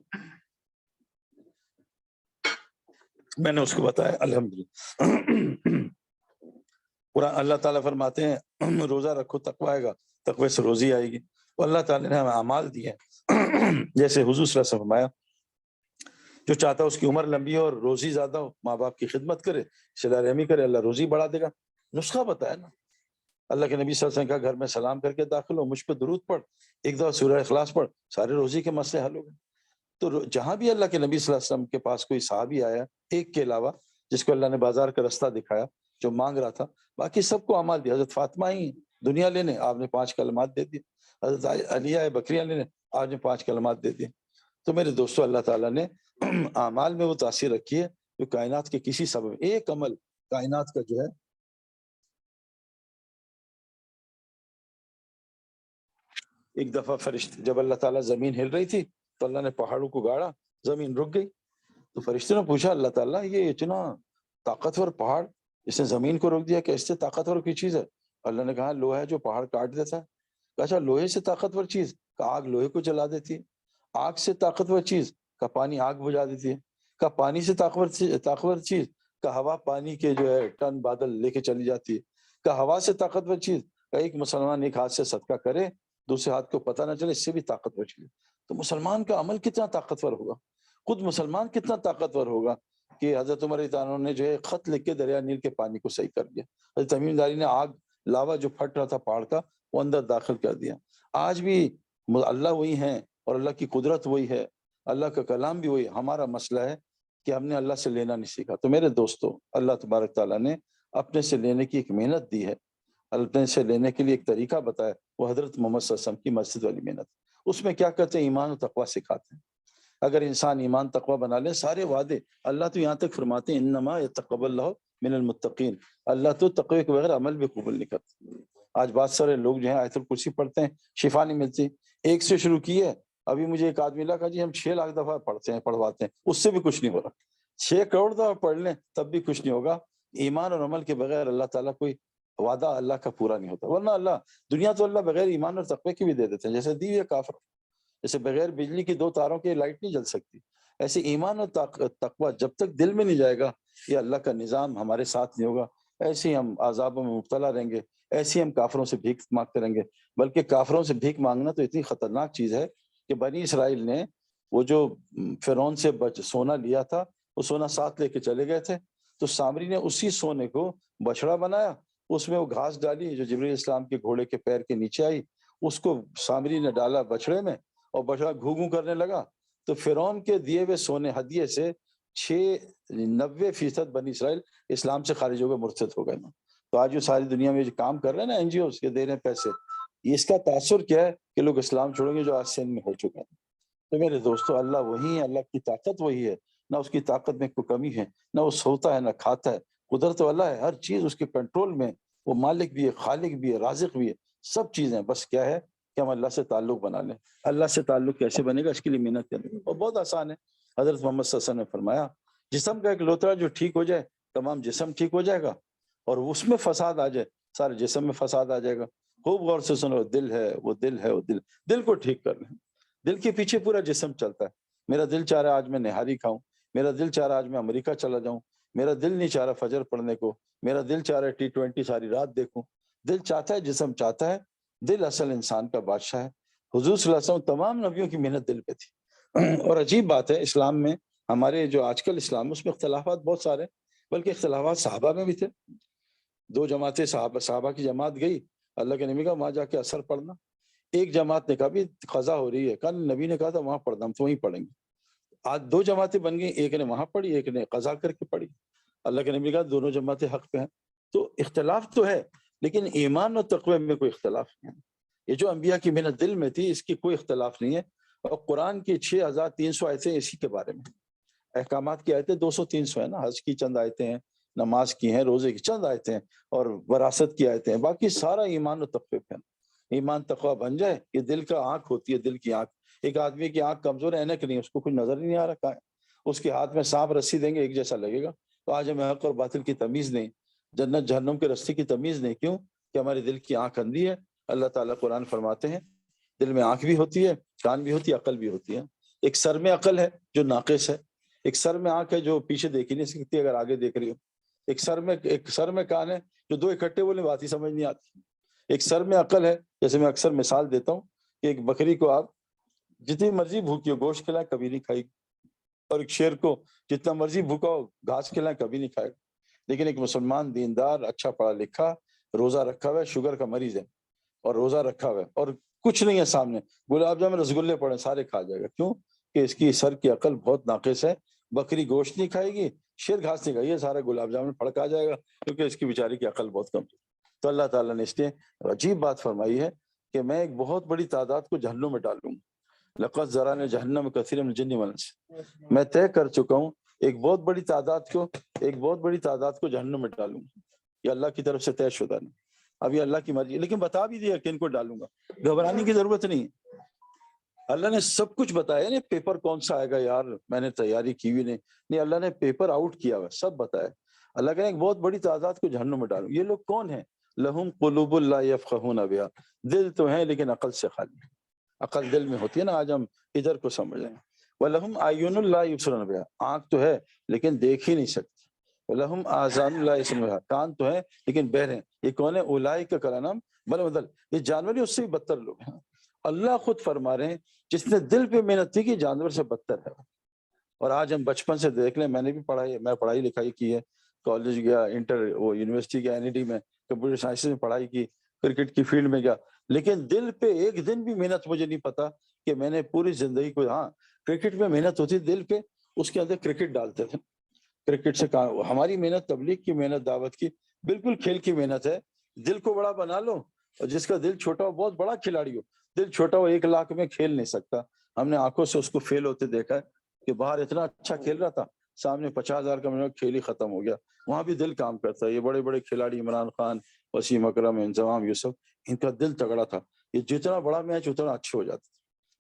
میں نے اس کو بتایا الحمدللہ. قرآن اللہ تعالیٰ فرماتے ہیں روزہ رکھو تقوی آئے گا، تقوی سے روزی آئے گی. اور اللہ تعالیٰ نے ہمیں اعمال دیے ہیں. جیسے حضور صلی اللہ علیہ وسلم فرمایا جو چاہتا ہے اس کی عمر لمبی ہو اور روزی زیادہ ہو، ماں باپ کی خدمت کرے، صلہ رحمی کرے، اللہ روزی بڑھا دے گا. نسخہ بتایا نا. اللہ کے نبی صلی اللہ علیہ وسلم کا گھر میں سلام کر کے داخل ہو، مجھ پہ درود پڑھ، ایک دفعہ سورہ اخلاص پڑھ، سارے روزی کے مسئلے حل ہو گئے. تو جہاں بھی اللہ کے نبی صلی اللہ علیہ وسلم کے پاس کوئی صحابی آیا ایک کے علاوہ، جس کو اللہ نے بازار کا رستہ دکھایا، جو مانگ رہا تھا، باقی سب کو اعمال دیا. حضرت فاطمہ ہی دنیا لینے، آپ نے 5 کلمات دے دی. حضرت علیہ بکریہ لینے، آپ نے 5 کلمات دے دی. تو میرے دوستو اللہ تعالیٰ نے اعمال میں وہ تاثیر رکھی ہے جو کائنات کے کسی سبب، ایک عمل کائنات کا جو ہے. ایک دفعہ فرشتے، جب اللہ تعالیٰ زمین ہل رہی تھی تو اللہ نے پہاڑوں کو گاڑا، زمین رک گئی. تو فرشتے نے پوچھا اللہ تعالیٰ یہ اتنا طاقتور پہاڑ، اس نے زمین کو روک دیا، کہ اس سے طاقتور کی چیز ہے؟ اللہ نے کہا لوہا ہے جو پہاڑ کاٹ دیتا ہے. اچھا لوہے سے طاقتور چیز؟ کہ آگ لوہے کو جلا دیتی ہے. آگ سے طاقتور چیز؟ کا پانی آگ بجھا دیتی ہے. کا پانی سے طاقتور چیز، کا ہوا پانی کے جو ہے ٹن بادل لے کے چلی جاتی ہے، کا ہوا سے طاقتور چیز، کا ایک مسلمان ایک ہاتھ سے صدقہ کرے دوسرے ہاتھ کو پتہ نہ چلے، اس سے بھی طاقتور چیز۔ تو مسلمان کا عمل کتنا طاقتور ہوگا، خود مسلمان کتنا طاقتور ہوگا کہ حضرت عمر رضی اللہ عنہ نے جو ہے خط لکھ کے دریا نیل کے پانی کو صحیح کر دیا۔ حضرت تمیم داری نے آگ لاوا جو پھٹ رہا تھا پہاڑ کا وہ اندر داخل کر دیا۔ آج بھی اللہ وہی ہیں اور اللہ کی قدرت وہی ہے، اللہ کا کلام بھی وہی۔ ہمارا مسئلہ ہے کہ ہم نے اللہ سے لینا نہیں سیکھا۔ تو میرے دوستو، اللہ تبارک تعالیٰ نے اپنے سے لینے کی ایک محنت دی ہے، اپنے سے لینے کے لیے ایک طریقہ بتایا، وہ حضرت محمد صلی اللہ علیہ وسلم کی مسجد والی محنت۔ اس میں کیا کرتے ہیں؟ ایمان و تقویٰ سکھاتے ہیں۔ اگر انسان ایمان تقویٰ بنا لے، سارے وعدے اللہ تو یہاں تک فرماتے ہیں انما یتقبل اللہ من المتقین، اللہ تو تقوی کے بغیر عمل بھی قبول نہیں کرتا۔ آج بہت سارے لوگ جو ہیں آیت الکرسی پڑھتے ہیں، شفا نہیں ملتی، ایک سے شروع کی ہے۔ ابھی مجھے ایک آدمی لگا جی ہم 6 لاکھ دفعہ پڑھواتے ہیں، اس سے بھی کچھ نہیں ہو رہا۔ 6 کروڑ دفعہ پڑھ لیں تب بھی کچھ نہیں ہوگا۔ ایمان اور عمل کے بغیر اللہ تعالیٰ کوئی وعدہ اللہ کا پورا نہیں ہوتا۔ ورنہ اللہ دنیا تو اللہ بغیر ایمان اور تقوی کی بھی دے دیتے ہیں، جیسے دی ہے کافر، جیسے بغیر بجلی کی 2 تاروں کی لائٹ نہیں جل سکتی، ایسے ایمان اور تقوی جب تک دل میں نہیں جائے گا، یہ اللہ کا نظام ہمارے ساتھ نہیں ہوگا، ایسے ہی ہم عذابوں میں مبتلا رہیں گے، ایسے ہی ہم کافروں سے بھیک مانگتے رہیں گے۔ بلکہ کافروں سے بھیک مانگنا تو اتنی خطرناک چیز ہے کہ بنی اسرائیل نے وہ جو فرعون سے سونا لیا تھا، وہ سونا ساتھ لے کے چلے گئے تھے، تو سامری نے اسی سونے کو بچڑا بنایا، اس میں وہ گھاس ڈالی جو جبریل اسلام کے گھوڑے کے پیر کے نیچے آئی، اس کو سامری نے ڈالا بچڑے میں اور بچڑا گھو گھو کرنے لگا۔ تو فرعون کے دیے ہوئے سونے ہدیے سے 90% بنی اسرائیل اسلام سے خارج ہو گئے، مرتد ہو گئے۔ تو آج جو ساری دنیا میں جو کام کر رہے ہیں نا این جی اوز کے دے رہے ہیں پیسے، اس کا تاثر کیا ہے کہ لوگ اسلام چھوڑیں گے جو آج سندھ میں ہو چکے ہیں۔ تو میرے دوستو، اللہ وہی ہے، اللہ کی طاقت وہی ہے، نہ اس کی طاقت میں کوئی کمی ہے، نہ وہ سوتا ہے نہ کھاتا ہے، قدرت والا ہے، ہر چیز اس کے کنٹرول میں، وہ مالک بھی ہے، خالق بھی ہے، رازق بھی ہے، سب چیزیں۔ بس کیا ہے کہ ہم اللہ سے تعلق بنا لیں۔ اللہ سے تعلق کیسے بنے گا؟ اس کے لیے محنت کریں، اور بہت آسان ہے۔ حضرت محمد صلی اللہ علیہ وسلم نے فرمایا جسم کا ایک لوتڑا جو ٹھیک ہو جائے تمام جسم ٹھیک ہو جائے گا، اور اس میں فساد آ جائے سارے جسم میں فساد آ جائے گا۔ خوب غور سے سنو، دل ہے وہ دل ہے وہ دل، دل کو ٹھیک کر لیں، دل کے پیچھے پورا جسم چلتا ہے۔ میرا دل چاہ رہا ہے آج میں نہاری کھاؤں، میرا دل چاہ رہا ہے آج میں امریکہ چلا جاؤں، میرا دل نہیں چاہ رہا فجر پڑھنے کو، میرا دل چاہ رہا ہے T20 ساری رات دیکھوں۔ دل چاہتا ہے، جسم چاہتا ہے، دل اصل انسان کا بادشاہ ہے۔ حضور صلی اللہ علیہ وسلم تمام نبیوں کی محنت دل پہ تھی۔ اور عجیب بات ہے، اسلام میں ہمارے جو آج کل اسلام اس میں اختلافات بہت سارے، بلکہ اختلافات صحابہ میں بھی تھے۔ 2 جماعتیں صحابہ کی جماعت گئی، اللہ کے نبی کا وہاں جا کے اثر پڑھنا۔ ایک جماعت نے کہا بھی قضا ہو رہی ہے، کہا نبی نے کہا تھا وہاں پڑھنا، ہم تو وہیں پڑھیں گے۔ آج 2 جماعتیں بن گئی، ایک نے وہاں پڑھی، ایک نے قضا کر کے پڑھی۔ اللہ کے نبی کہا دونوں جماعتیں حق پہ ہیں۔ تو اختلاف تو ہے، لیکن ایمان اور تقوی میں کوئی اختلاف نہیں ہے۔ یہ جو انبیاء کی محنت دل میں تھی، اس کی کوئی اختلاف نہیں ہے۔ اور قرآن کی 6300 آیتیں اسی کے بارے میں، احکامات کی آیتیں 200-300 ہیں نا، حج کی چند آیتیں ہیں، نماز کی ہیں، روزے کی چند آیتیں ہیں، اور وراثت کی آیتیں ہیں، باقی سارا ایمان و تقوی پہ ہے۔ ایمان تقوی بن جائے، یہ دل کا آنکھ ہوتی ہے، دل کی آنکھ۔ ایک آدمی کی آنکھ کمزور ہے، اینک نہیں، اس کو کچھ نظر نہیں آ رہا کہاں ہے، اس کے ہاتھ میں سانپ رسی دیں گے ایک جیسا لگے گا۔ تو آج ہمیں حق اور باطل کی تمیز نہیں، جنت جہنم کے رستے کی تمیز نہیں، کیوں کہ ہمارے دل کی آنکھ اندھی ہے۔ اللہ تعالیٰ قرآن فرماتے ہیں دل میں آنکھ بھی ہوتی ہے، کان بھی ہوتی ہے، عقل بھی ہوتی ہے۔ ایک سر میں عقل ہے جو ناقص ہے، ایک سر میں آنکھ ہے جو پیچھے دیکھ ہی نہیں سکتی اگر آگے دیکھ رہی ہو، ایک سر میں کان ہے جو 2 اکٹھے بولے بات ہی سمجھ نہیں آتی، ایک سر میں عقل ہے، جیسے میں اکثر مثال دیتا ہوں کہ ایک بکری کو آپ جتنی مرضی بھوکی ہو گوشت کھلائیں کبھی نہیں کھائے گی، اور ایک شیر کو جتنا مرضی بھوکا ہو گھاس کھلائیں کبھی نہیں کھائے گا۔ لیکن ایک مسلمان دیندار، اچھا پڑھا لکھا، روزہ رکھا ہوا ہے، شوگر کا مریض ہے اور روزہ رکھا ہوا ہے اور کچھ نہیں ہے سامنے، گلاب جامن رسگلے پڑے سارے کھا جائے گا، کیوں کہ اس کی سر کی عقل بہت ناقص ہے۔ بکری گوشت نہیں کھائے گی، شیر گھاس نہیں کھائے گی، سارا گلاب جامن پھڑکا جائے گا کیونکہ اس کی بیچاری کی عقل بہت کم ہے۔ تو اللہ تعالیٰ نے اس لیے عجیب بات فرمائی ہے کہ میں ایک بہت بڑی تعداد کو جہنم میں ڈالوں گا، لقد ذرأنا جہنم کثیر من الجن والانس، میں طے کر چکا ہوں ایک بہت بڑی تعداد کو جہنم میں ڈالوں گا۔ یہ اللہ کی طرف سے طے شدہ نہیں، ابھی اللہ کی مرضی، لیکن بتا بھی دیا کہ ان کو ڈالوں گا، گھبرانے کی ضرورت نہیں ہے۔ اللہ نے سب کچھ بتایا، نہیں پیپر کون سا آئے گا یار میں نے تیاری کی ہوئی نہیں، اللہ نے پیپر آؤٹ کیا ہوا سب بتایا۔ اللہ کہنے ایک بہت بڑی تعداد کو جہنم میں ڈالوں۔ یہ لوگ کون ہیں؟ لہم قلوب لا یفقہون بہا، دل تو ہیں لیکن عقل سے خالی ہے، عقل دل میں ہوتی ہے نا، آج ہم ادھر کو سمجھ رہے ہیں۔ وَلَهُمْ أَعْيُنٌ لَا يُبْصِرُونَ بِهَا، آنکھ تو ہے لیکن دیکھ ہی نہیں سکتے. وَلَهُمْ آذَانٌ لَا يَسْمَعُونَ بِهَا، کان تو ہے لیکن بہرے ہیں. یہ کون ہے؟ اولئک کا نام بل بدل، یہ جانور ہی اس سے بھی بدتر لوگ ہیں. اللہ خود فرما رہے ہیں جس نے دل پہ محنت کی کہ جانور سے بدتر ہے. اور آج ہم بچپن سے دیکھ لیں، میں نے بھی پڑھائی لکھائی کی ہے، کالج گیا، وہ یونیورسٹی گیا NIT میں، کمپیوٹر سائنس میں پڑھائی کی، کرکٹ کی فیلڈ میں گیا، لیکن دل پہ ایک دن بھی محنت مجھے نہیں پتا کہ میں نے پوری زندگی کو، ہاں کرکٹ میں محنت ہوتی دل پہ، اس کے اندر کرکٹ ڈالتے تھے. کرکٹ سے ہماری محنت تبلیغ کی محنت، دعوت کی بالکل کھیل کی محنت ہے. دل کو بڑا بنا لو، اور جس کا دل چھوٹا ہو بہت بڑا کھلاڑی ہو، دل چھوٹا ہو 1 لاکھ میں کھیل نہیں سکتا. ہم نے آنکھوں سے اس کو فیل ہوتے دیکھا ہے کہ باہر اتنا اچھا کھیل رہا تھا، سامنے 50,000 کا منٹ کھیل ہی ختم ہو گیا. وہاں بھی دل کام کرتا ہے. یہ بڑے بڑے کھلاڑی عمران خان، وسیم اکرم، انضمام یوسف، ان کا دل تگڑا تھا. یہ جتنا بڑا میچ اتنا اچھے ہو جاتا.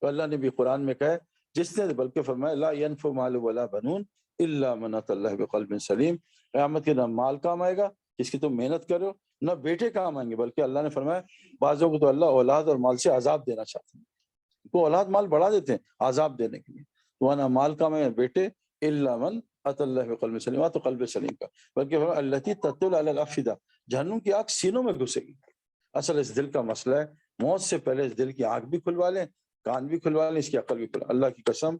تو اللہ نے بھی قرآن میں کہا ہے، جس نے بلکہ فرمایا لا ينفع مال ولا بنون الا من اتى الله بقلب سلیم. قیامت کے نہ مال کام آئے گا جس کی تم محنت کرو، نہ بیٹے کام آئیں گے، بلکہ اللہ نے فرمایا بعضوں کو تو اللہ اولاد اور مال سے عذاب دینا چاہتے ہیں. وہ اولاد مال بڑھا دیتے ہیں عذاب دینے کے لیے. وہ نہ مال کام آئے بیٹے، الا من اتى الله بقلب سلیم، تو قلب سلیم کا. بلکہ التي تطل على الافئدہ، جہنم کی آگ سینوں میں گھسے گی. اصل اس دل کا مسئلہ ہے. موت سے پہلے اس دل کی آنکھ بھی کھلوا لیں، کان بھی کھلوا لیں، اس کی عقل بھی کھلوا. اللہ کی قسم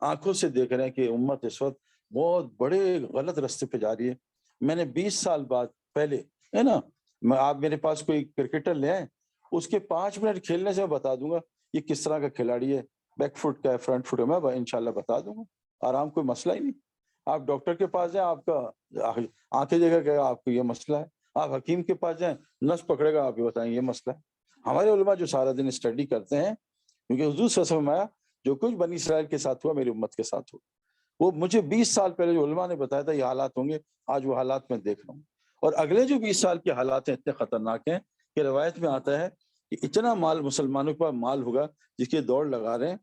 آنکھوں سے دیکھ رہے ہیں کہ امت اس وقت بہت بڑے غلط راستے پہ جا رہی ہے. میں نے 20 سال بعد پہلے ہے نا، آپ میرے پاس کوئی کرکٹر لے آئیں، اس کے 5 منٹ کھیلنے سے میں بتا دوں گا یہ کس طرح کا کھلاڑی ہے، بیک فٹ کا ہے، فرنٹ فٹ ہے، میں انشاءاللہ بتا دوں گا. آرام، کوئی مسئلہ ہی نہیں. آپ ڈاکٹر کے پاس جائیں، آپ کا آنکھیں دیکھا کہ آپ کو یہ مسئلہ ہے. آپ حکیم کے پاس جائیں، نس پکڑے گا، آپ یہ بتائیں یہ مسئلہ ہے. ہمارے علماء جو سارا دن اسٹڈی کرتے ہیں، کیونکہ حضور صلی اللہ علیہ وسلم فرمایا جو کچھ بنی اسرائیل کے ساتھ ہوا میری امت کے ساتھ ہوا. وہ مجھے 20 سال پہلے جو علماء نے بتایا تھا یہ حالات ہوں گے، آج وہ حالات میں دیکھ رہا ہوں. اور اگلے جو 20 سال کے حالات ہیں اتنے خطرناک ہیں کہ روایت میں آتا ہے کہ اتنا مال مسلمانوں کے پاس مال ہوگا جس کی دوڑ لگا رہے ہیں،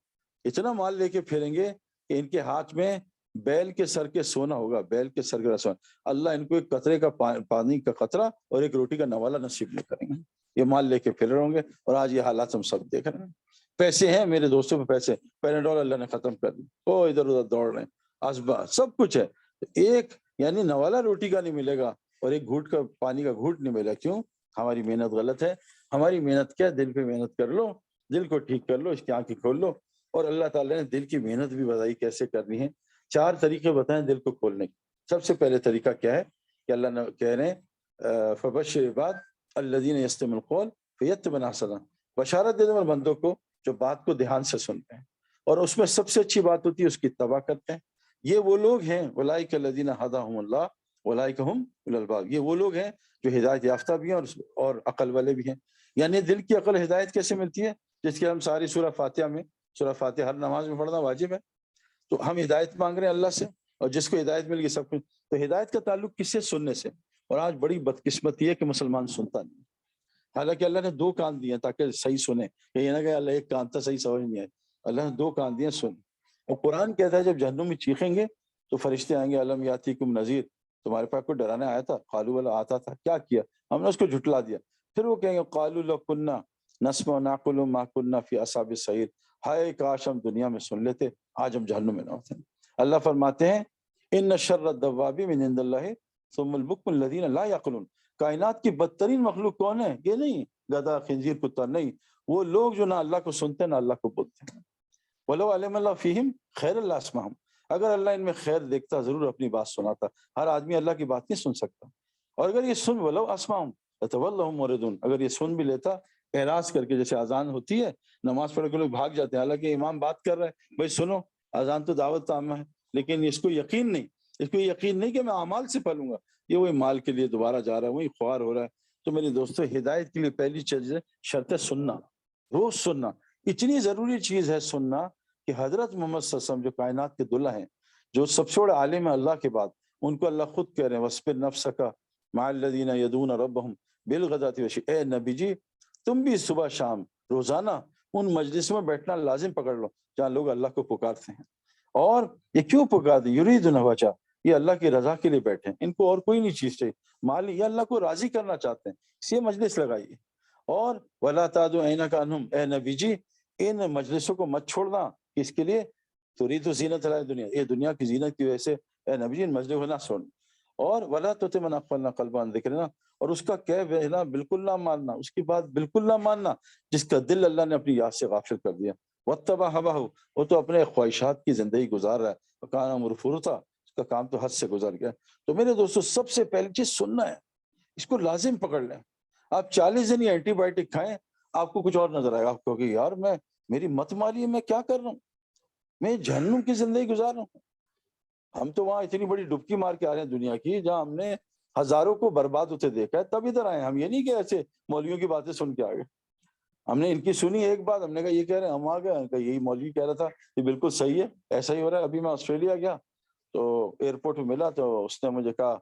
اتنا مال لے کے پھریں گے کہ ان کے ہاتھ میں بیل کے سر کے سونا ہوگا، بیل کے سر کا سونا. اللہ ان کو ایک قطرے کا پانی کا قطرہ اور ایک روٹی کا نوالا نصیب نہیں کریں گے. یہ مال لے کے پھر رہے ہوں گے، اور آج یہ حالات ہم سب دیکھ رہے ہیں. پیسے ہیں میرے دوستوں پہ، پیسے، پیراڈول اللہ نے ختم کر دی، وہ ادھر ادھر دوڑ رہے ہیں، اسباب سب کچھ ہے. ایک یعنی نوالا روٹی کا نہیں ملے گا، اور ایک گھوٹ کا پانی کا گھوٹ نہیں ملے گا. کیوں؟ ہماری محنت غلط ہے. ہماری محنت کیا؟ دل پہ محنت کر لو، دل کو ٹھیک کر لو، اس کی آنکھیں کھول لو. اور اللہ تعالیٰ نے دل کی محنت بھی بتائی کیسے کرنی ہے. 4 طریقے بتائیں دل کو کھولنے کے. سب سے پہلے طریقہ کیا ہے کہ اللہ نے کہہ رہے ہیں فبشر عباد الذین یستمعون القول فیتبعون احسنہ، بشارت دے دیں ان بندوں کو جو بات کو دھیان سے سنتے ہیں اور اس میں سب سے اچھی بات ہوتی ہے اس کی اتباع کرتے ہیں. یہ وہ لوگ ہیں اولئک الذین ھداھم اللہ اولئک ھم اولو الالباب، یہ وہ لوگ ہیں جو ہدایت یافتہ بھی ہیں اور عقل والے بھی ہیں. یعنی دل کی عقل ہدایت کیسے ملتی ہے؟ جس کی ہم ساری سورہ فاتحہ میں، سورہ فاتحہ ہر نماز میں پڑھنا واجب ہے. تو ہم ہدایت مانگ رہے ہیں اللہ سے، اور جس کو ہدایت مل گئی سب کچھ. تو ہدایت کا تعلق کس سے؟ سننے سے. اور آج بڑی بدقسمتی ہے کہ مسلمان سنتا نہیں. حالانکہ اللہ نے 2 کان دیے تاکہ صحیح سنیں. یہ نہ کہ اللہ ایک کان تھا صحیح سمجھ نہیں آئے. اللہ نے 2 کان دیے سن. اور قرآن کہتا ہے جب جہنم میں چیخیں گے تو فرشتے آئیں گے، علم یاتیکم نذیر، تمہارے پاس کوئی ڈرانے آیا تھا؟ قالوا بلی، آتا تھا. کیا کیا؟ ہم نے اس کو جھٹلا دیا. پھر وہ کہیں گے قالوا لو کنا نسمع ونعقل ما كنا فی اصحاب السعیر، ہائے کاش ہم دنیا میں سن لیتے، آج ہم جہنم میں نہ ہوتے. اللہ فرماتے ہیں ان شر الدواب من عند اللہ ثم البکم الذین لا یعقلون. کائنات کی بدترین مخلوق کون ہے؟ یہ نہیں گدھا، خنزیر، کتا، نہیں، وہ لوگ جو نہ اللہ کو سنتے نہ اللہ کو بولتے ہیں. ولو علم اللہ فیہم خیر اللہ اسمعہم، اگر اللہ ان میں خیر دیکھتا ضرور اپنی بات سناتا. ہر آدمی اللہ کی بات نہیں سن سکتا. اور اگر یہ سن ولو اسمعہم لتولوا معرضون، اگر یہ سن بھی لیتا اعراض کر کے، جیسے اذان ہوتی ہے نماز پڑھ کے لوگ بھاگ جاتے ہیں، حالانکہ امام بات کر رہا ہے، بھائی سنو، اذان تو دعوت عامہ ہے، لیکن اس کو یقین نہیں کہ میں اعمال سے پھلوں گا. یہ وہی مال کے لیے دوبارہ جا رہا ہے، وہی خوار ہو رہا ہے. تو میرے دوستو ہدایت کے لیے پہلی چیز ہے شرط ہے سننا، روز سننا. اتنی ضروری چیز ہے سننا کہ حضرت محمد صلی اللہ علیہ وسلم جو کائنات کے دلہ ہیں، جو سب سے بڑے عالم ہیں اللہ کے بعد، ان کو اللہ خود کہہ رہے ہیں وَاصْبِرْ نَفْسَكَ مَعَ الَّذِينَ يَدْعُونَ رَبَّهُمْ بِالْغَدَاةِ وَالْعَشِيِّ. اے نبی جی تم بھی صبح شام روزانہ ان مجلسوں میں بیٹھنا لازم پکڑ لو جہاں لوگ اللہ کو پکارتے ہیں. اور یہ کیوں پکارتے ہیں؟ یریدون وجہ، یہ اللہ کی رضا کے لیے بیٹھے ہیں، ان کو اور کوئی نہیں چیز چاہیے. مال یہ اللہ کو راضی کرنا چاہتے ہیں، اس لیے مجلس لگائیے. اور وَلَا تَعْدُ عَيْنَكَ عَنْهُمْ، اے نبی جی ان مجلسوں کو مت چھوڑنا، اس کے لیے توری تو زینت الحیات دنیا، یہ دنیا کی زینت کی وجہ سے اے نبی ان مسجدوں کو نہ سن، اور ولا تطع من اغفلنا قلبه عن ذکرنا، اور اس کا کہہ بہنا بالکل نہ ماننا، اس کی بات بالکل نہ ماننا جس کا دل اللہ نے اپنی یاد سے غافل کر دیا۔ واتبع هواه، وہ تو اپنے خواہشات کی زندگی گزار رہا ہے، وکان امرہ فرطا، اس کا کام تو حد سے گزر گیا۔ تو میرے دوستو سب سے پہلی چیز سننا ہے، اس کو لازم پکڑ لیں۔ آپ 40 دن یہ اینٹی بائیوٹک کھائیں، آپ کو کچھ اور نظر آئے گا، آپ کہو گے یار میں میری مت ماری ہے، میں کیا کر رہا ہوں، میں جہنم کی زندگی گزار رہا ہوں۔ ہم تو وہاں اتنی بڑی ڈبکی مار کے آ رہے ہیں دنیا کی، جہاں ہم نے ہزاروں کو برباد ہوتے دیکھا ہے، تب ادھر آئے۔ ہم یہ نہیں کہ ایسے مولویوں کی باتیں سن کے آ گئے، ہم نے ان کی سنی ایک بات، ہم نے کہا یہ کہہ رہے ہیں، ہم آ گئے، کہ یہی مولوی کہہ رہا تھا، یہ بالکل صحیح ہے، ایسا ہی ہو رہا ہے۔ ابھی میں آسٹریلیا گیا تو ایئرپورٹ میں ملا، تو اس نے مجھے کہا،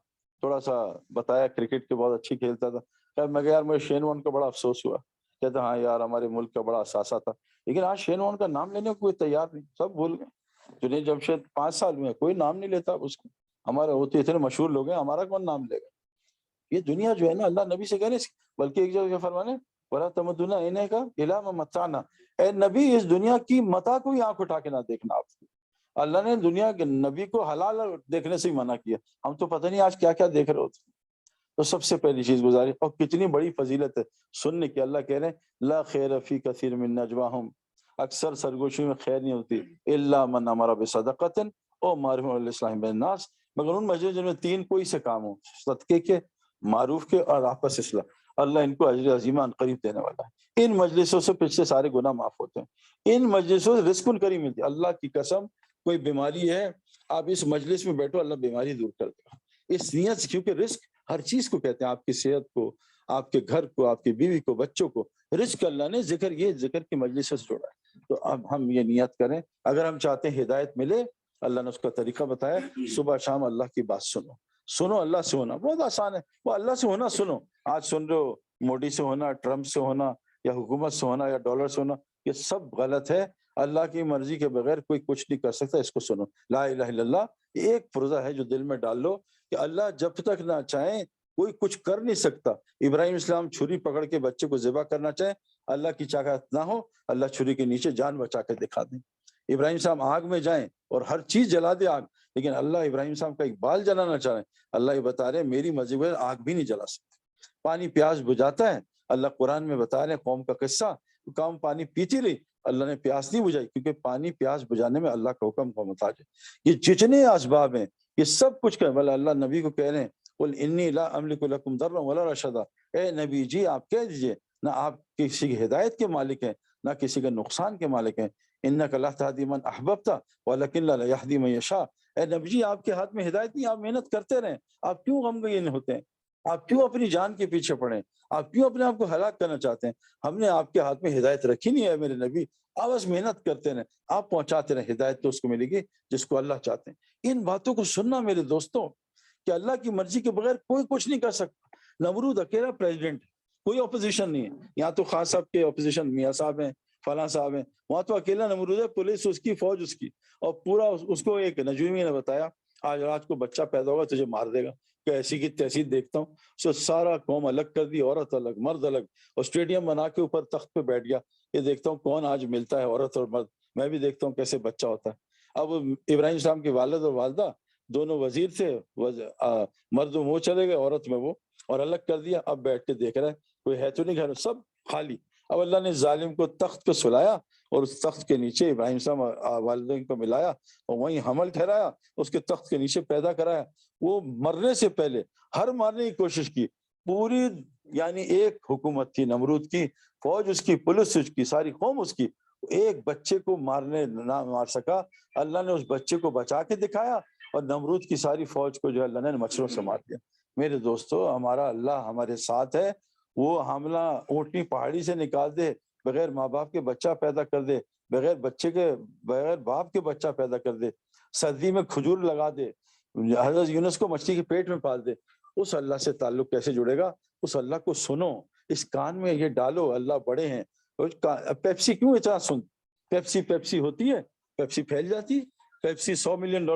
تھوڑا سا بتایا کرکٹ کے بہت اچھی کھیلتا تھا۔ میں کہا یار مجھے شین وارن کا بڑا افسوس ہوا۔ کہتا ہاں یار ہمارے ملک کا بڑا اثاثہ تھا، لیکن آج شین وارن کا نام لینے کو کوئی تیار نہیں، سب بھول گئے۔ جنید جمشید 5 سال میں کوئی نام نہیں لیتا اس کو، ہمارا ہوتے اتنے مشہور لوگ ہیں، ہمارا کون نام لے گا۔ یہ دنیا جو ہے نا، اللہ نبی سے کہنے، بلکہ ایک جگہ فرمانے وَلَا تَمُدُّنَّ عَيْنَيْكَ إِلَىٰ مَا مَتَّعْنَا، اے نبی اس دنیا کی متاع کو ہی آنکھ اٹھا کے نہ دیکھنا۔ آپ اللہ نے دنیا کے نبی کو حلال دیکھنے سے ہی منع کیا، ہم تو پتہ نہیں آج کیا کیا دیکھ رہے ہوتے۔ تو سب سے پہلی چیز گزاری، اور کتنی بڑی فضیلت ہے سننے کی۔ اللہ کہہ رہے ہیں لا خیر فی کثیر من نجواہم، اکثر سرگوشی میں خیر نہیں ہوتی، الا من امر بصدقۃ او معروف الاصلاح بین الناس، مگر ان مسجد جن میں 3 کوئی سے کام ہو، صدقے کے، معروف کے اور آپس اصلاح، اللہ ان کو اجر عظیم عن قریب دینے والا ہے۔ ان مجلسوں سے پچھلے سارے گناہ معاف ہوتے ہیں، ان مجلسوں سے رزق کریم ملتی ہے۔ اللہ کی قسم کوئی بیماری ہے، آپ اس مجلس میں بیٹھو، اللہ بیماری دور کر دے گا اس نیت سے، کیونکہ رزق ہر چیز کو کہتے ہیں، آپ کی صحت کو، آپ کے گھر کو، آپ کی بیوی کو، بچوں کو، رزق اللہ نے یہ ذکر کی مجلس سے جوڑا ہے۔ تو اب ہم یہ نیت کریں، اگر ہم چاہتے ہیں ہدایت ملے، اللہ نے اس کا طریقہ بتایا، صبح شام اللہ کی بات سنو اللہ سے ہونا بہت آسان ہے، وہ اللہ سے ہونا سنو۔ آج سن رہے ہو مودی سے ہونا، ٹرمپ سے ہونا، یا حکومت سے ہونا، یا ڈالر سے ہونا، یہ سب غلط ہے۔ اللہ کی مرضی کے بغیر کوئی کچھ نہیں کر سکتا، اس کو سنو۔ لا الہ الا اللہ ایک پرزہ ہے جو دل میں ڈال لو کہ اللہ جب تک نہ چاہیں کوئی کچھ کر نہیں سکتا۔ ابراہیم اسلام چھری پکڑ کے بچے کو ذبح کرنا چاہیں، اللہ کی چاہت نہ ہو، اللہ چھری کے نیچے جان بچا کے دکھا دیں۔ ابراہیم صاحب آگ میں جائیں اور ہر چیز جلا دے آگ، لیکن اللہ ابراہیم صاحب کا ایک بال جلانا چاہیں، اللہ یہ بتا رہے ہیں میری مرضی بغیر آگ بھی نہیں جلا سکتے۔ پانی پیاس بجھاتا ہے، اللہ قرآن میں بتا رہے ہیں قوم کا قصہ، قوم پانی پیتی رہی، اللہ نے پیاس نہیں بجھائی، کیونکہ پانی پیاس بجھانے میں اللہ کا حکم کو محتاج ہے۔ یہ جتنے اسباب ہیں یہ سب کچھ کر، بھلا اللہ نبی کو کہہ رہے ہیں قل انی لا املک لکم ضرا ولا رشدا، اے نبی جی آپ کہہ دیجئے نہ آپ کسی کی ہدایت کے مالک ہیں نہ کسی کے نقصان کے مالک ہیں۔ انک لا تہدی من احببت ولکن اللہ یہدی من یشاء، اے نبی جی آپ کے ہاتھ میں ہدایت نہیں، آپ محنت کرتے رہیں، آپ کیوں غمگین ہوتے ہیں، آپ کیوں اپنی جان کے پیچھے پڑیں، آپ کیوں اپنے آپ کو ہلاک کرنا چاہتے ہیں؟ ہم نے آپ کے ہاتھ میں ہدایت رکھی نہیں ہے میرے نبی، آپ بس محنت کرتے رہیں، آپ پہنچاتے رہیں، ہدایت تو اس کو ملے گی جس کو اللہ چاہتے ہیں۔ ان باتوں کو سننا میرے دوستوں، کہ اللہ کی مرضی کے بغیر کوئی کچھ نہیں کر سکتا۔ نمرود اکیلا پریزیڈنٹ، کوئی اپوزیشن نہیں ہے، یہاں تو خان صاحب کے اپوزیشن میاں صاحب ہیں، فلاں صاحب ہیں، وہاں تو اکیلا نمرود ہے، پولیس اس کی، فوج اس کی، اور پورا اس کو ایک نجومی نے بتایا آج رات کو بچہ پیدا ہوگا تجھے مار دے گا، کہ ایسی کی تیسی دیکھتا ہوں، سو سارا قوم الگ کر دی، عورت الگ مرد الگ، اور اسٹیڈیم بنا کے اوپر تخت پہ بیٹھ گیا، یہ دیکھتا ہوں کون آج ملتا ہے عورت اور مرد، میں بھی دیکھتا ہوں کیسے بچہ ہوتا ہے۔ اب ابراہیم صاحب کے والد اور والدہ دونوں وزیر تھے، مرد وہ چلے گئے، عورت میں وہ، اور الگ کر دیا، اب بیٹھ کے دیکھ رہے ہیں کوئی ہے تو نہیں گھر، سب خالی۔ اب اللہ نے ظالم کو تخت پہ سلایا اور اس تخت کے نیچے ابراہیم صاحب والدین کو ملایا اور وہیں حمل ٹھہرایا، اس کے تخت کے نیچے پیدا کرایا۔ وہ مرنے سے پہلے ہر مارنے کی کوشش کی، پوری یعنی ایک حکومت تھی نمرود کی، فوج اس کی، پولیس اس کی، ساری قوم اس کی، ایک بچے کو مارنے نہ مار سکا، اللہ نے اس بچے کو بچا کے دکھایا، اور نمرود کی ساری فوج کو جو ہے اللہ نے مچھروں سے مار دیا۔ میرے دوستو ہمارا اللہ ہمارے ساتھ ہے، وہ حاملہ اونٹنی پہاڑی سے نکال دے، بغیر ماں باپ کے بچہ پیدا کر دے، بغیر باپ کے بچہ پیدا کر دے، سردی میں کھجور لگا دے، حضرت یونس کو مچھلی کے پیٹ میں پال دے، اس اللہ سے تعلق کیسے جڑے گا؟ اس اللہ کو سنو، اس کان میں یہ ڈالو، اللہ بڑے ہیں۔ پیپسی کیوں اتنا سن، پیپسی ہوتی ہے، پیپسی پھیل جاتی ہے، پیپسی $100 ملین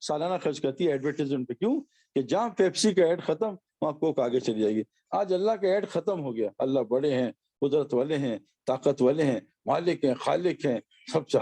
سالانہ خرچ کرتی ہے ایڈورٹائزمنٹ پہ، کیوں؟ کہ جہاں پیپسی کا ایڈ ختم وہاں کوک آگے چلی جائے گی۔ آج اللہ کا ایڈ ختم ہو گیا، اللہ بڑے ہیں، قدرت والے ہیں، طاقت والے ہیں، مالک ہیں، خالق ہیں، سب سے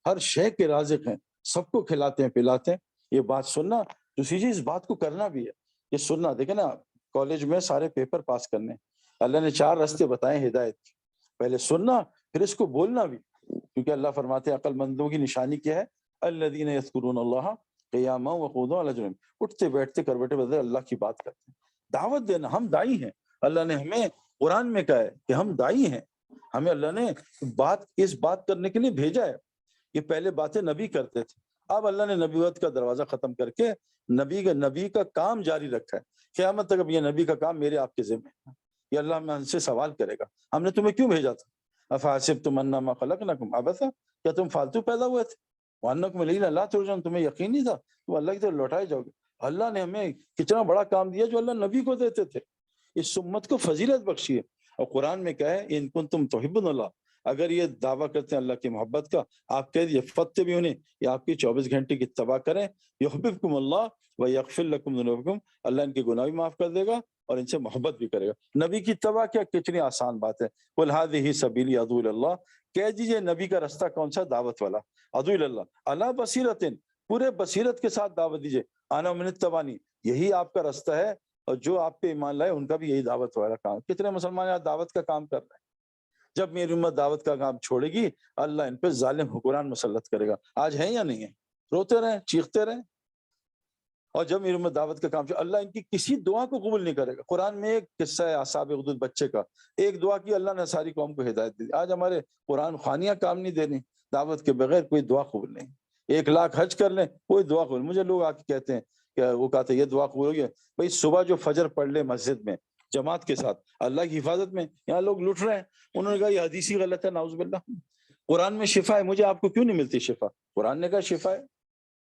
ہر شے کے رازق ہیں، سب کو کھلاتے ہیں پلاتے ہیں۔ یہ بات سننا، دوسری چیز اس بات کو کرنا بھی ہے۔ یہ سننا، دیکھیں نا کالج میں سارے پیپر پاس کرنے، اللہ نے 4 راستے بتائے ہدایت کے، پہلے سننا پھر اس کو بولنا بھی، کیونکہ اللہ فرماتے ہیں عقل مندوں کی نشانی کیا ہے؟ الذین یذکرون اللہ قیاما وقعودا وعلی جنوبہم، اٹھتے بیٹھتے کروٹے بدلتے اللہ کی بات کرتے ہیں۔ دعوت دینا، ہم دائی ہیں، اللہ نے ہمیں قرآن میں کہا ہے کہ ہم دائی ہیں، ہمیں اللہ نے اس بات کرنے کے لیے بھیجا ہے۔ یہ پہلے باتیں نبی کرتے تھے، اب اللہ نے نبوت کا دروازہ ختم کر کے نبی کا کام جاری رکھا ہے۔ قیامت تک اب یہ نبی کا کام میرے آپ کے ذمہ ہے، یہ اللہ ہم سے سوال کرے گا، ہم نے تمہیں کیوں بھیجا تھا؟ افحسبتم انما خلقناکم عبثا، کیا تم فالتو پیدا ہوئے تھے؟ وانکم الینا لا ترجعون، تمہیں یقین نہیں تھا تم اللہ کی طرف لوٹائے جاؤ گے؟ اللہ نے ہمیں کتنا بڑا کام دیا جو اللہ نبی کو دیتے تھے، اس امت کو فضیلت بخشی ہے۔ اور قرآن میں کہا ہے ان کنتم تحبون اللہ، اگر یہ دعویٰ کرتے ہیں اللہ کی محبت کا، آپ کہہ دیجیے فاتبعونی، یہ آپ کی 24 گھنٹے کی اتباع کریں، یحببکم اللہ ویغفر لکم ذنوبکم، اللہ ان کے گناہ بھی معاف کر دے گا اور ان سے محبت بھی کرے گا۔ نبی کی اتباع کیا کتنی آسان بات ہے، قل ھذہ سبیلی ادعو الی اللہ، کہہ دیجیے نبی کا رستہ کون سا؟ دعوت والا، ادعو الی اللہ علی بصیرۃ، پورے بصیرت کے ساتھ دعوت دیجیے، انا من اتبعنی، یہی آپ کا رستہ ہے، اور جو آپ پہ ایمان لائے ان کا بھی یہی دعوت والا کام۔ کتنے مسلمان یہاں دعوت کا کام کر رہے ہیں؟ جب میری امت دعوت کا کام چھوڑے گی، اللہ ان پہ ظالم حکمران مسلط کرے گا۔ آج ہیں یا نہیں ہے؟ روتے رہیں، چیختے رہیں، اور جب میری امت دعوت کا کام چھوڑے، اللہ ان کی کسی دعا کو قبول نہیں کرے گا۔ قرآن میں ایک قصہ ہے اصحاب اخدود بچے کا، ایک دعا کی اللہ نے ساری قوم کو ہدایت دی۔ آج ہمارے قرآن خوانیاں کام نہیں دینی، دعوت کے بغیر کوئی دعا قبول نہیں۔ 1 لاکھ حج کر لیں کوئی دعا قبول۔ مجھے لوگ آ کے کہتے ہیں کہ وہ کہتے ہیں یہ دعا قبول ہوگی، بھائی صبح جو فجر پڑھ لے مسجد میں جماعت کے ساتھ اللہ کی حفاظت میں، یہاں لوگ لٹ رہے ہیں۔ انہوں نے کہا یہ حدیث ہی غلط ہے، نعوذ باللہ، قرآن میں شفا ہے، مجھے آپ کو کیوں نہیں ملتی شفا؟ قرآن نے کہا شفا ہے،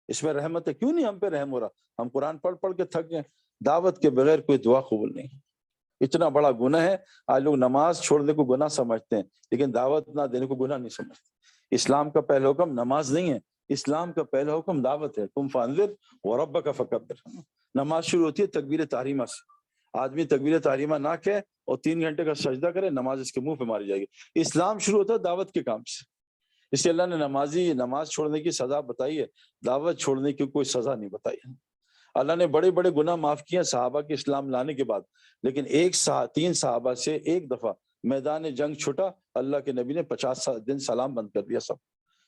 اس میں رحمت ہے، کیوں نہیں ہم پہ رحم ہو رہا؟ ہم قرآن پڑھ پڑھ کے تھک گئے۔ دعوت کے بغیر کوئی دعا قبول نہیں، اتنا بڑا گناہ ہے۔ آج لوگ نماز چھوڑنے کو گناہ سمجھتے ہیں، لیکن دعوت نہ دینے کو گناہ نہیں سمجھتے۔ اسلام کا پہلا حکم نماز نہیں ہے، اسلام کا پہلا حکم دعوت ہے، تم فانذر وربک فکبر۔ نماز شروع ہوتی ہے تکبیر تحریمہ سے، آدمی تکبیر تحریمہ نہ کہے اور 3 گھنٹے کا سجدہ کرے، نماز اس کے منہ پہ ماری جائے گی۔ اسلام شروع ہوتا ہے دعوت کے کام سے، اس لیے اللہ نے نماز چھوڑنے کی سزا بتائی ہے، دعوت چھوڑنے کی کوئی سزا نہیں بتائی ہے۔ اللہ نے بڑے بڑے گناہ معاف کیے صحابہ کے اسلام لانے کے بعد، لیکن 3 صحابہ سے ایک دفعہ میدان جنگ چھٹا، اللہ کے نبی نے 50 دن سلام بند کر دیا سب۔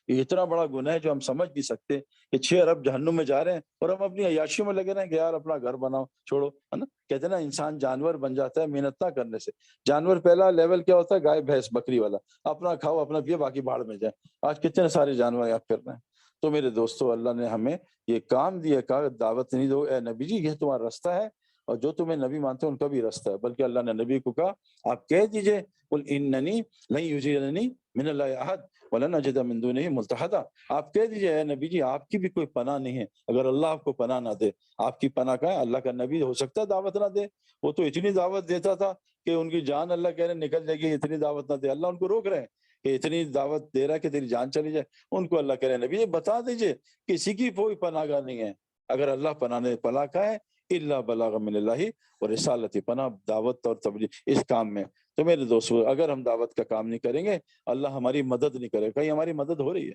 یہ اتنا بڑا گناہ ہے جو ہم سمجھ نہیں سکتے کہ 6 ارب جہنم میں جا رہے ہیں اور ہم اپنی عیاشی میں لگے رہے ہیں کہ یار اپنا گھر بناؤ، چھوڑو، ہے نا؟ کہتے ہیں نا انسان جانور بن جاتا ہے محنت نہ کرنے سے۔ جانور پہلا لیول کیا ہوتا ہے؟ گائے بھینس بکری والا، اپنا کھاؤ اپنا پیو باقی بھاڑ میں جائے۔ آج کتنے سارے جانور یاد کر رہے ہیں۔ تو میرے دوستو، اللہ نے ہمیں یہ کام دیا، کہا دعوت نہیں دو، اے نبی جی یہ تمہارا رستہ ہے، اور جو تمہیں نبی مانتے ہیں ان کا بھی رستہ ہے۔ بلکہ اللہ نے نبی کو کہا آپ کہہ دیجئے قل اننی لن یجیرنی من اللہ احد ولن اجد من دونہ ملتحدا، آپ کہہ دیجئے اے نبی جی آپ کی بھی کوئی پناہ نہیں ہے اگر اللہ آپ کو پناہ نہ دے۔ آپ کی پناہ کا ہے؟ اللہ کا نبی ہو سکتا ہے دعوت نہ دے؟ وہ تو اتنی دعوت دیتا تھا کہ ان کی جان اللہ کہہ رہے نکل جائے گی، اتنی دعوت نہ دے۔ اللہ ان کو روک رہے ہیں کہ اتنی دعوت دے رہا ہے کہ تیری جان چلی جائے۔ ان کو اللہ کہہ رہے ہیں نبی یہ بتا دیجئے کسی کی کوئی پناہ گاہ نہیں ہے اگر اللہ پناہ کا ہے، الا بلاغ من اللہ اور رسالتی، پناہ دعوت اور تبلیغ اس کام میں۔ تو میرے دوستو اگر ہم دعوت کا کام نہیں کریں گے اللہ ہماری مدد نہیں کرے گا۔ کہیں ہماری مدد ہو رہی ہے؟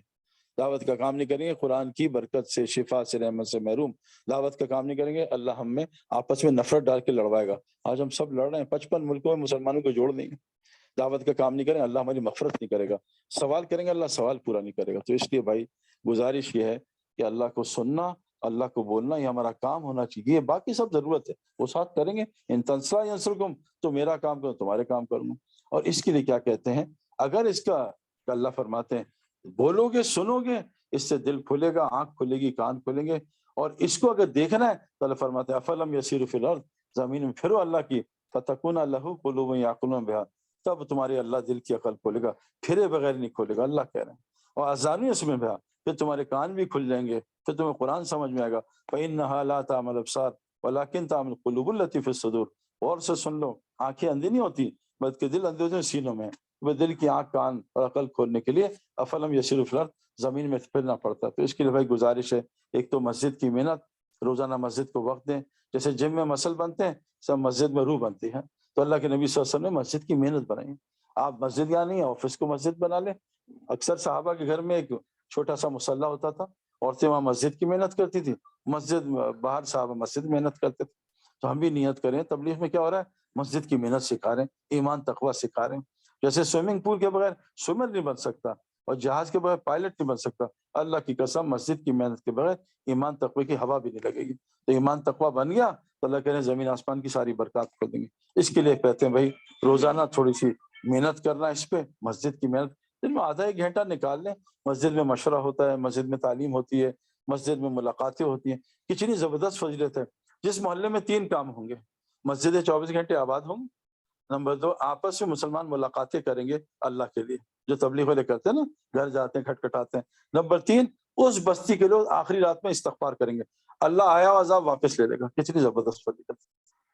دعوت کا کام نہیں کریں گے، قرآن کی برکت سے شفا سے رحمت سے محروم۔ دعوت کا کام نہیں کریں گے، اللہ ہم میں آپس میں نفرت ڈال کے لڑوائے گا۔ آج ہم سب لڑ رہے ہیں، 55 ملکوں میں مسلمانوں کو جوڑ دیں گے۔ دعوت کا کام نہیں کریں اللہ ہماری مغفرت نہیں کرے گا، سوال کریں گے اللہ سوال پورا نہیں کرے گا۔ تو اس لیے بھائی گزارش یہ ہے کہ اللہ کو سننا، اللہ کو بولنا یہ ہمارا کام ہونا چاہیے۔ یہ باقی سب ضرورت ہے وہ ساتھ کریں گے، ان تنصروا ینصرکم، تو میرا کام کرو تمہارے کام کروں۔ اور اس کے لیے کیا کہتے ہیں، اگر اس کا اللہ فرماتے ہیں بولو گے سنو گے، اس سے دل کھلے گا، آنکھ کھلے گی، کان کھلیں گے، اور اس کو اگر دیکھنا ہے تو اللہ فرماتے ہیں افلم یسیروا فی الارض، زمین میں پھرو اللہ کی، فتکون لہ قلوب یعقلون بہا، تب تمہارے اللہ دل کی عقل کھولے گا، پھرے بغیر نہیں کھولے گا، اللہ کہہ رہے ہیں۔ اور اذان یسمع بہا، پھر تمہارے کان بھی کھل جائیں گے، پھر تمہیں قرآن سمجھ میں آئے گا۔ فإنها لا تعمى الأبصار ولكن تعمى القلوب التي في الصدور، اور سے سن لو، آنکھیں اندھی نہیں ہوتی بلکہ دل اندھے ہوتے ہیں سینوں میں۔ وہ دل کی آنکھ کان اور عقل کھولنے کے لیے افلم یسیروا فی الارض، زمین میں پھرنا پڑتا ہے۔ تو اس کے لیے بھائی گزارش ہے، ایک تو مسجد کی محنت، روزانہ مسجد کو وقت دیں، جیسے جم میں مسل بنتے ہیں سب مسجد میں روح بنتی ہے۔ تو اللہ کے نبی صلی اللہ علیہ وسلم نے مسجد کی محنت بنائی، آپ مسجد یا نہیں آفس کو مسجد بنا لیں. اکثر صحابہ کے گھر میں ایک چھوٹا سا مصلی ہوتا تھا, عورتیں وہاں مسجد کی محنت کرتی تھی, مسجد باہر صحابہ مسجد محنت کرتے تھے. تو ہم بھی نیت کریں. تبلیغ میں کیا ہو رہا ہے, مسجد کی محنت سکھا رہے ہیں, ایمان تقویٰ سکھا رہے ہیں. جیسے سوئمنگ پول کے بغیر سوئمر نہیں بن سکتا اور جہاز کے بغیر پائلٹ نہیں بن سکتا, اللہ کی قسم مسجد کی محنت کے بغیر ایمان تقوی کی ہوا بھی نہیں لگے گی. تو ایمان تقویٰ بن گیا تو اللہ کہہ رہے ہیں زمین آسمان کی ساری برکات کر دیں گے. اس کے لیے کہتے ہیں بھائی روزانہ تھوڑی سی محنت کرنا, اس پہ مسجد کی محنت دن میں آدھا ایک گھنٹہ نکال لیں. مسجد میں مشورہ ہوتا ہے, مسجد میں تعلیم ہوتی ہے, مسجد میں ملاقاتیں ہوتی ہیں. کتنی زبردست فضیلت ہے. جس محلے میں 3 کام ہوں گے, مسجدیں 24 گھنٹے آباد ہوں گی. نمبر 2, آپس میں مسلمان ملاقاتیں کریں گے اللہ کے لیے, جو تبلیغ والے کرتے ہیں نا, گھر جاتے ہیں کھٹکھٹاتے ہیں. نمبر 3, اس بستی کے لوگ آخری رات میں استغفار کریں گے, اللہ آیا و عذاب واپس لے لے گا. کتنی زبردست فضیلت.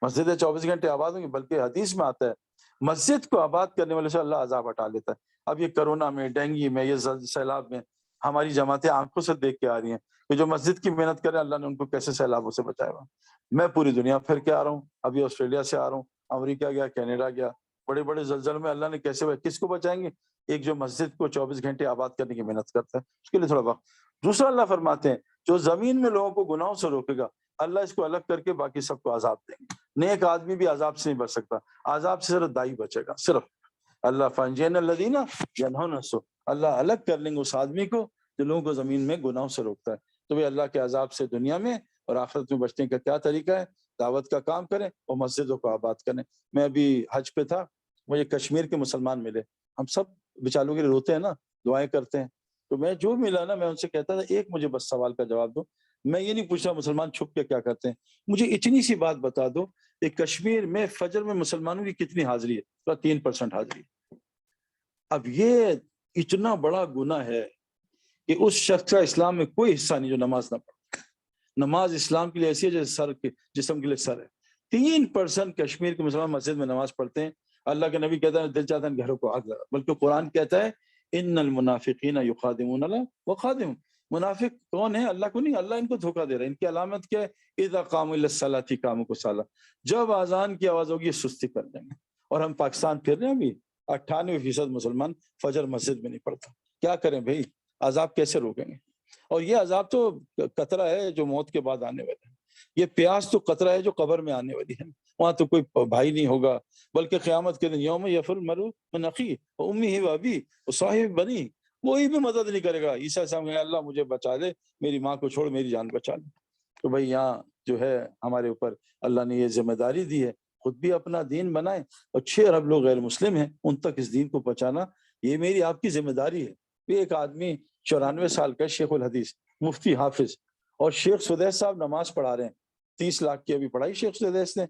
مسجدیں 24 گھنٹے آباد ہوں گی, بلکہ حدیث میں آتا ہے مسجد کو آباد کرنے والے سے اللہ عذاب ہٹا لیتا ہے. اب یہ کرونا میں, ڈینگی میں, یہ سیلاب میں ہماری جماعتیں آنکھوں سے دیکھ کے آ رہی ہیں کہ جو مسجد کی محنت کرے اللہ نے ان کو کیسے سیلابوں سے بچایا ہوا. میں پوری دنیا پھر کے آ رہا ہوں, ابھی آسٹریلیا سے آ رہا ہوں, امریکہ گیا, کینیڈا گیا, بڑے بڑے زلزلے میں اللہ نے کیسے کس کو بچائیں گے, ایک جو مسجد کو 24 گھنٹے آباد کرنے کی محنت کرتا ہے, اس کے لیے تھوڑا وقت. دوسرا اللہ فرماتے ہیں جو زمین میں لوگوں کو گناہوں سے روکے گا اللہ اس کو الگ کر کے باقی سب کو عذاب دیں گے. نیک آدمی بھی عذاب سے نہیں بچ سکتا, عذاب سے صرف دائی بچے گا. صرف اللہ فانجین الذین ینہون السوء, اللہ الگ کر لیں گے اس آدمی کو جو لوگوں کو زمین میں گناہوں سے روکتا ہے. تو وہ اللہ کے عذاب سے دنیا میں اور آخرت میں بچنے کا کیا طریقہ ہے, دعوت کا کام کریں اور مسجدوں کو آباد کریں. میں ابھی حج پہ تھا, مجھے کشمیر کے مسلمان ملے, ہم سب بیچاروں کے لیے روتے ہیں نا, دعائیں کرتے ہیں. تو میں جو ملا نا, میں ان سے کہتا تھا ایک مجھے بس سوال کا جواب دو. میں یہ نہیں پوچھ رہا مسلمان چھپ کے کیا کرتے ہیں, مجھے اتنی سی بات بتا دو کہ کشمیر میں فجر میں مسلمانوں کی کتنی حاضری ہے؟ 3% حاضری. اب یہ اتنا بڑا گناہ ہے کہ اس شخص کا اسلام میں کوئی حصہ نہیں جو نماز نہ پڑھے. نماز اسلام کے لیے ایسی ہے جیسے سر کے جسم کے لیے سر ہے. 3% کشمیر کے مسلمان مسجد میں نماز پڑھتے ہیں. اللہ کے نبی کہتا ہے دل چاہتا ہے گھروں کو آگ لگا, بلکہ قرآن کہتا ہے ان المنافقین یخادعون اللہ وخادعهم. منافق کون ہے؟ اللہ کو نہیں, اللہ ان کو دھوکہ دے رہا ہے. ان کی علامت کیا ہے؟ اذا قاموا الی الصلاۃ قاموا کسالى, جب اذان کی آواز ہوگی سستی کر دیں گے. اور ہم پاکستان پھر رہے ہیں, ابھی 98% مسلمان فجر مسجد میں نہیں پڑھتا. کیا کریں بھائی, عذاب کیسے روکیں گے؟ اور یہ عذاب تو قطرہ ہے جو موت کے بعد آنے والا ہے. یہ پیاس تو قطرہ ہے جو قبر میں آنے والی ہے. وہاں تو کوئی بھائی نہیں ہوگا, بلکہ قیامت کے دن یوم یفر المرء من اخیہ وامہ وابیہ وصاحبہ بنیہ, کوئی بھی مدد نہیں کرے گا. عیسیٰ صاحب کہ اللہ مجھے بچا لے, میری ماں کو چھوڑ میری جان بچا لے. تو بھائی یہاں جو ہے ہمارے اوپر اللہ نے یہ ذمہ داری دی ہے, خود بھی اپنا دین بنائیں اور 6 ارب لوگ غیر مسلم ہیں ان تک اس دین کو پہنچانا یہ میری آپ کی ذمہ داری ہے. ایک آدمی 94 سال کا شیخ الحدیث مفتی حافظ, اور شیخ سدیس صاحب نماز پڑھا رہے ہیں. 30 لاکھ کی ابھی پڑھائی شیخ سدیس نے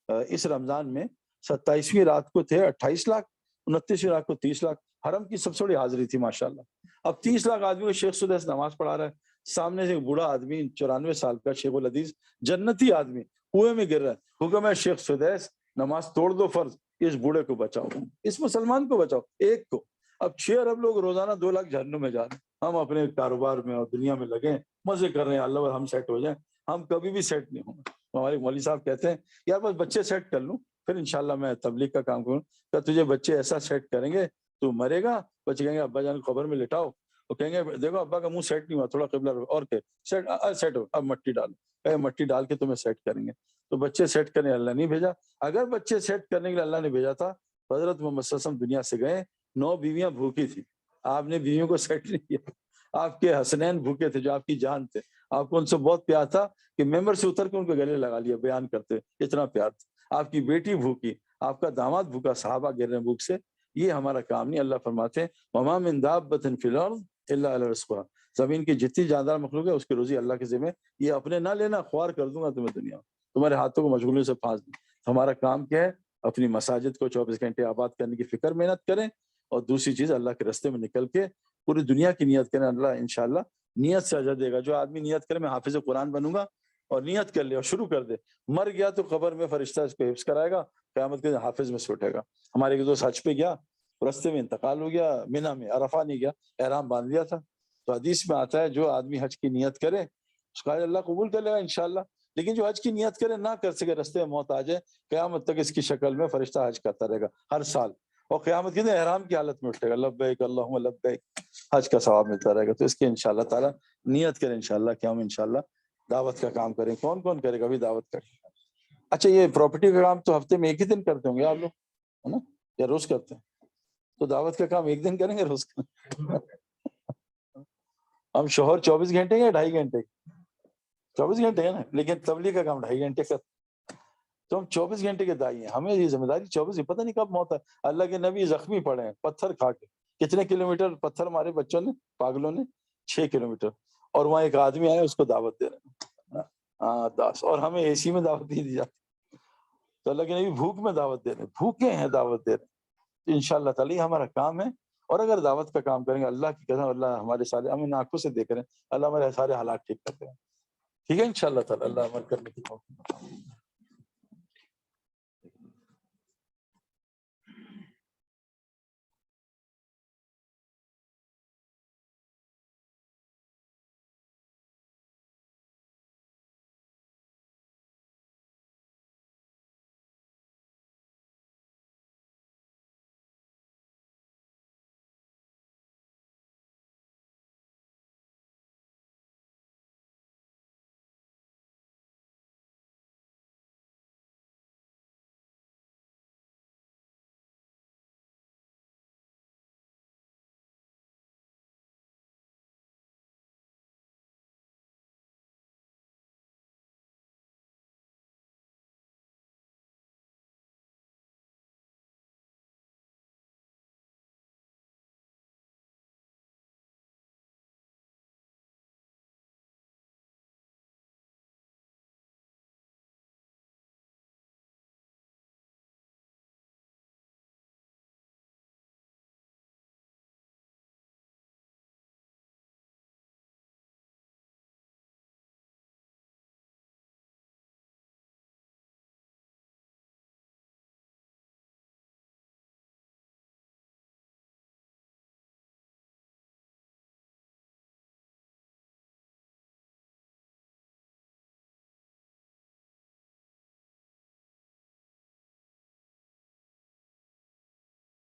اس رمضان میں. 27ویں رات کو تھے 28 لاکھ, 29ویں رات کو 30 لاکھ. حرم کی سب سے بڑی حاضری تھی ماشاءاللہ. اب 30 لاکھ آدمی کو شیخ سدیس نماز پڑھا رہا ہے, سامنے سے ایک بوڑھا آدمی 94 سال کا شیخ الحدیث جنتی آدمی کنویں میں گر رہا ہے. حکم ہے شیخ سدیس نماز توڑ دو فرض, اس بوڑھے کو بچاؤ, اس مسلمان کو بچاؤ, ایک کو. اب 6 ارب لوگ روزانہ 2 لاکھ جہنم میں جا رہے ہیں. ہم اپنے کاروبار میں اور دنیا میں لگے مزے کر رہے ہیں, اللہ اور ہم سیٹ ہو جائیں. ہم کبھی بھی سیٹ نہیں ہوں گے. ہمارے مولوی صاحب کہتے ہیں یار بس بچے سیٹ کر لوں پھر انشاءاللہ میں تبلیغ کا کام کروں. کہ تجھے بچے ایسا سیٹ کریں گے تو مرے گا, بچے کہیں گے ابا جان قبر میں لٹاؤ, وہ کہیں گے دیکھو ابا کا منہ سیٹ نہیں ہوا, تھوڑا قبلہ اور کہ سیٹ ہو, اب مٹی ڈالو, مٹی ڈال کے تمہیں سیٹ کریں گے. تو بچے سیٹ کرنے اللہ نہیں بھیجا. اگر بچے سیٹ کرنے کے لیے اللہ نے بھیجا تھا, حضرت محمد صلی اللہ علیہ وسلم دنیا سے گئے, 9 بیویاں بھوکی تھی, آپ نے بیویوں کو سیٹ نہیں کیا. آپ کے حسنین بھوکے تھے جو آپ کی جان تھے, آپ کو ان سے بہت پیار تھا کہ ممبر سے اتر کے ان کے گلے لگا لیا بیان کرتے, اتنا پیار تھا. آپ کی بیٹی بھوکی, آپ کا داماد بھوکا, صحابہ گر رہے ہیں بھوک سے. یہ ہمارا کام نہیں. اللہ فرماتے ہیں وما من دابۃ فی الارض الا علی رزقها, زمین کی جتنی جاندار مخلوق ہے اس کی روزی اللہ کے ذمہ, یہ اپنے نہ لینا, خوار کر دوں گا تمہیں دنیا میں, تمہارے ہاتھوں کو مشغولیوں سے پھانس دوں. ہمارا کام کیا ہے, اپنی مساجد کو 24 گھنٹے آباد کرنے کی فکر محنت کریں, اور دوسری چیز اللہ کے راستے میں نکل کے پوری دنیا کی نیت کریں. اللہ انشاءاللہ نیت سے اجر دے گا. جو آدمی نیت کرے میں حافظ قرآن بنوں گا, اور نیت کر لے اور شروع کر دے, مر گیا تو قبر میں فرشتہ اس کو حفظ کرائے گا, قیامت کے دن حافظ میں سے اٹھے گا. ہمارے ایک دوست حج پہ گیا, راستے میں انتقال ہو گیا, مینا میں عرفہ نہیں گیا, احرام باندھ لیا تھا. تو حدیث میں آتا ہے جو آدمی حج کی نیت کرے اس کا اللہ قبول کر لے گا انشاءاللہ. لیکن جو حج کی نیت کرے نہ کر سکے, راستے میں موت آ جائے, قیامت تک اس کی شکل میں فرشتہ حج کرتا رہے گا ہر سال. اور قیامت کے دن احرام کی حالت میں اٹھے گا لبیک اللہم لبیک، حج کا ثواب ملتا رہے گا. تو اس کے انشاءاللہ تعالیٰ نیت کریں انشاءاللہ کہ ہم انشاءاللہ دعوت کا کام کریں. کون کون کرے گا ابھی دعوت کا؟ اچھا یہ پراپرٹی کا کام تو ہفتے میں ایک ہی دن کرتے ہوں گے آپ لوگ، ہے نا، یا روز کرتے ہیں؟ تو دعوت کا کام ایک دن کریں گے روز کا؟ ہم شوہر 24 گھنٹے یا 2.5 گھنٹے؟ 24 گھنٹے ہے نا، لیکن تبلیغ کا کام 2.5 گھنٹے کا. تو ہم 24 گھنٹے کے دائی ہیں، ہمیں یہ ذمہ داری 24، پتہ نہیں کب موت ہے. اللہ کے نبی زخمی پڑے ہیں پتھر کھا کے، کتنے کلومیٹر پتھر مارے بچوں نے، پاگلوں نے، 6 کلومیٹر، اور وہاں ایک آدمی آیا اس کو دعوت دے رہے ہیں. ہاں 10، اور ہمیں اے سی میں دعوت نہیں دی جاتی. تو اللہ کے نبی بھوک میں دعوت دے رہے ہیں، بھوکے ہیں دعوت دے رہے ہیں. تو انشاءاللہ تعالی یہ ہمارا کام ہے. اور اگر دعوت کا کام کریں گے اللہ کی قسم، اللہ ہمارے سارے، ہم ان آنکھوں سے دیکھ رہے ہیں، اللہ ہمارے سارے حالات ٹھیک کر دیں گے. ٹھیک ہے انشاءاللہ تعالی. اللہ عمل کرنے کی توفیق.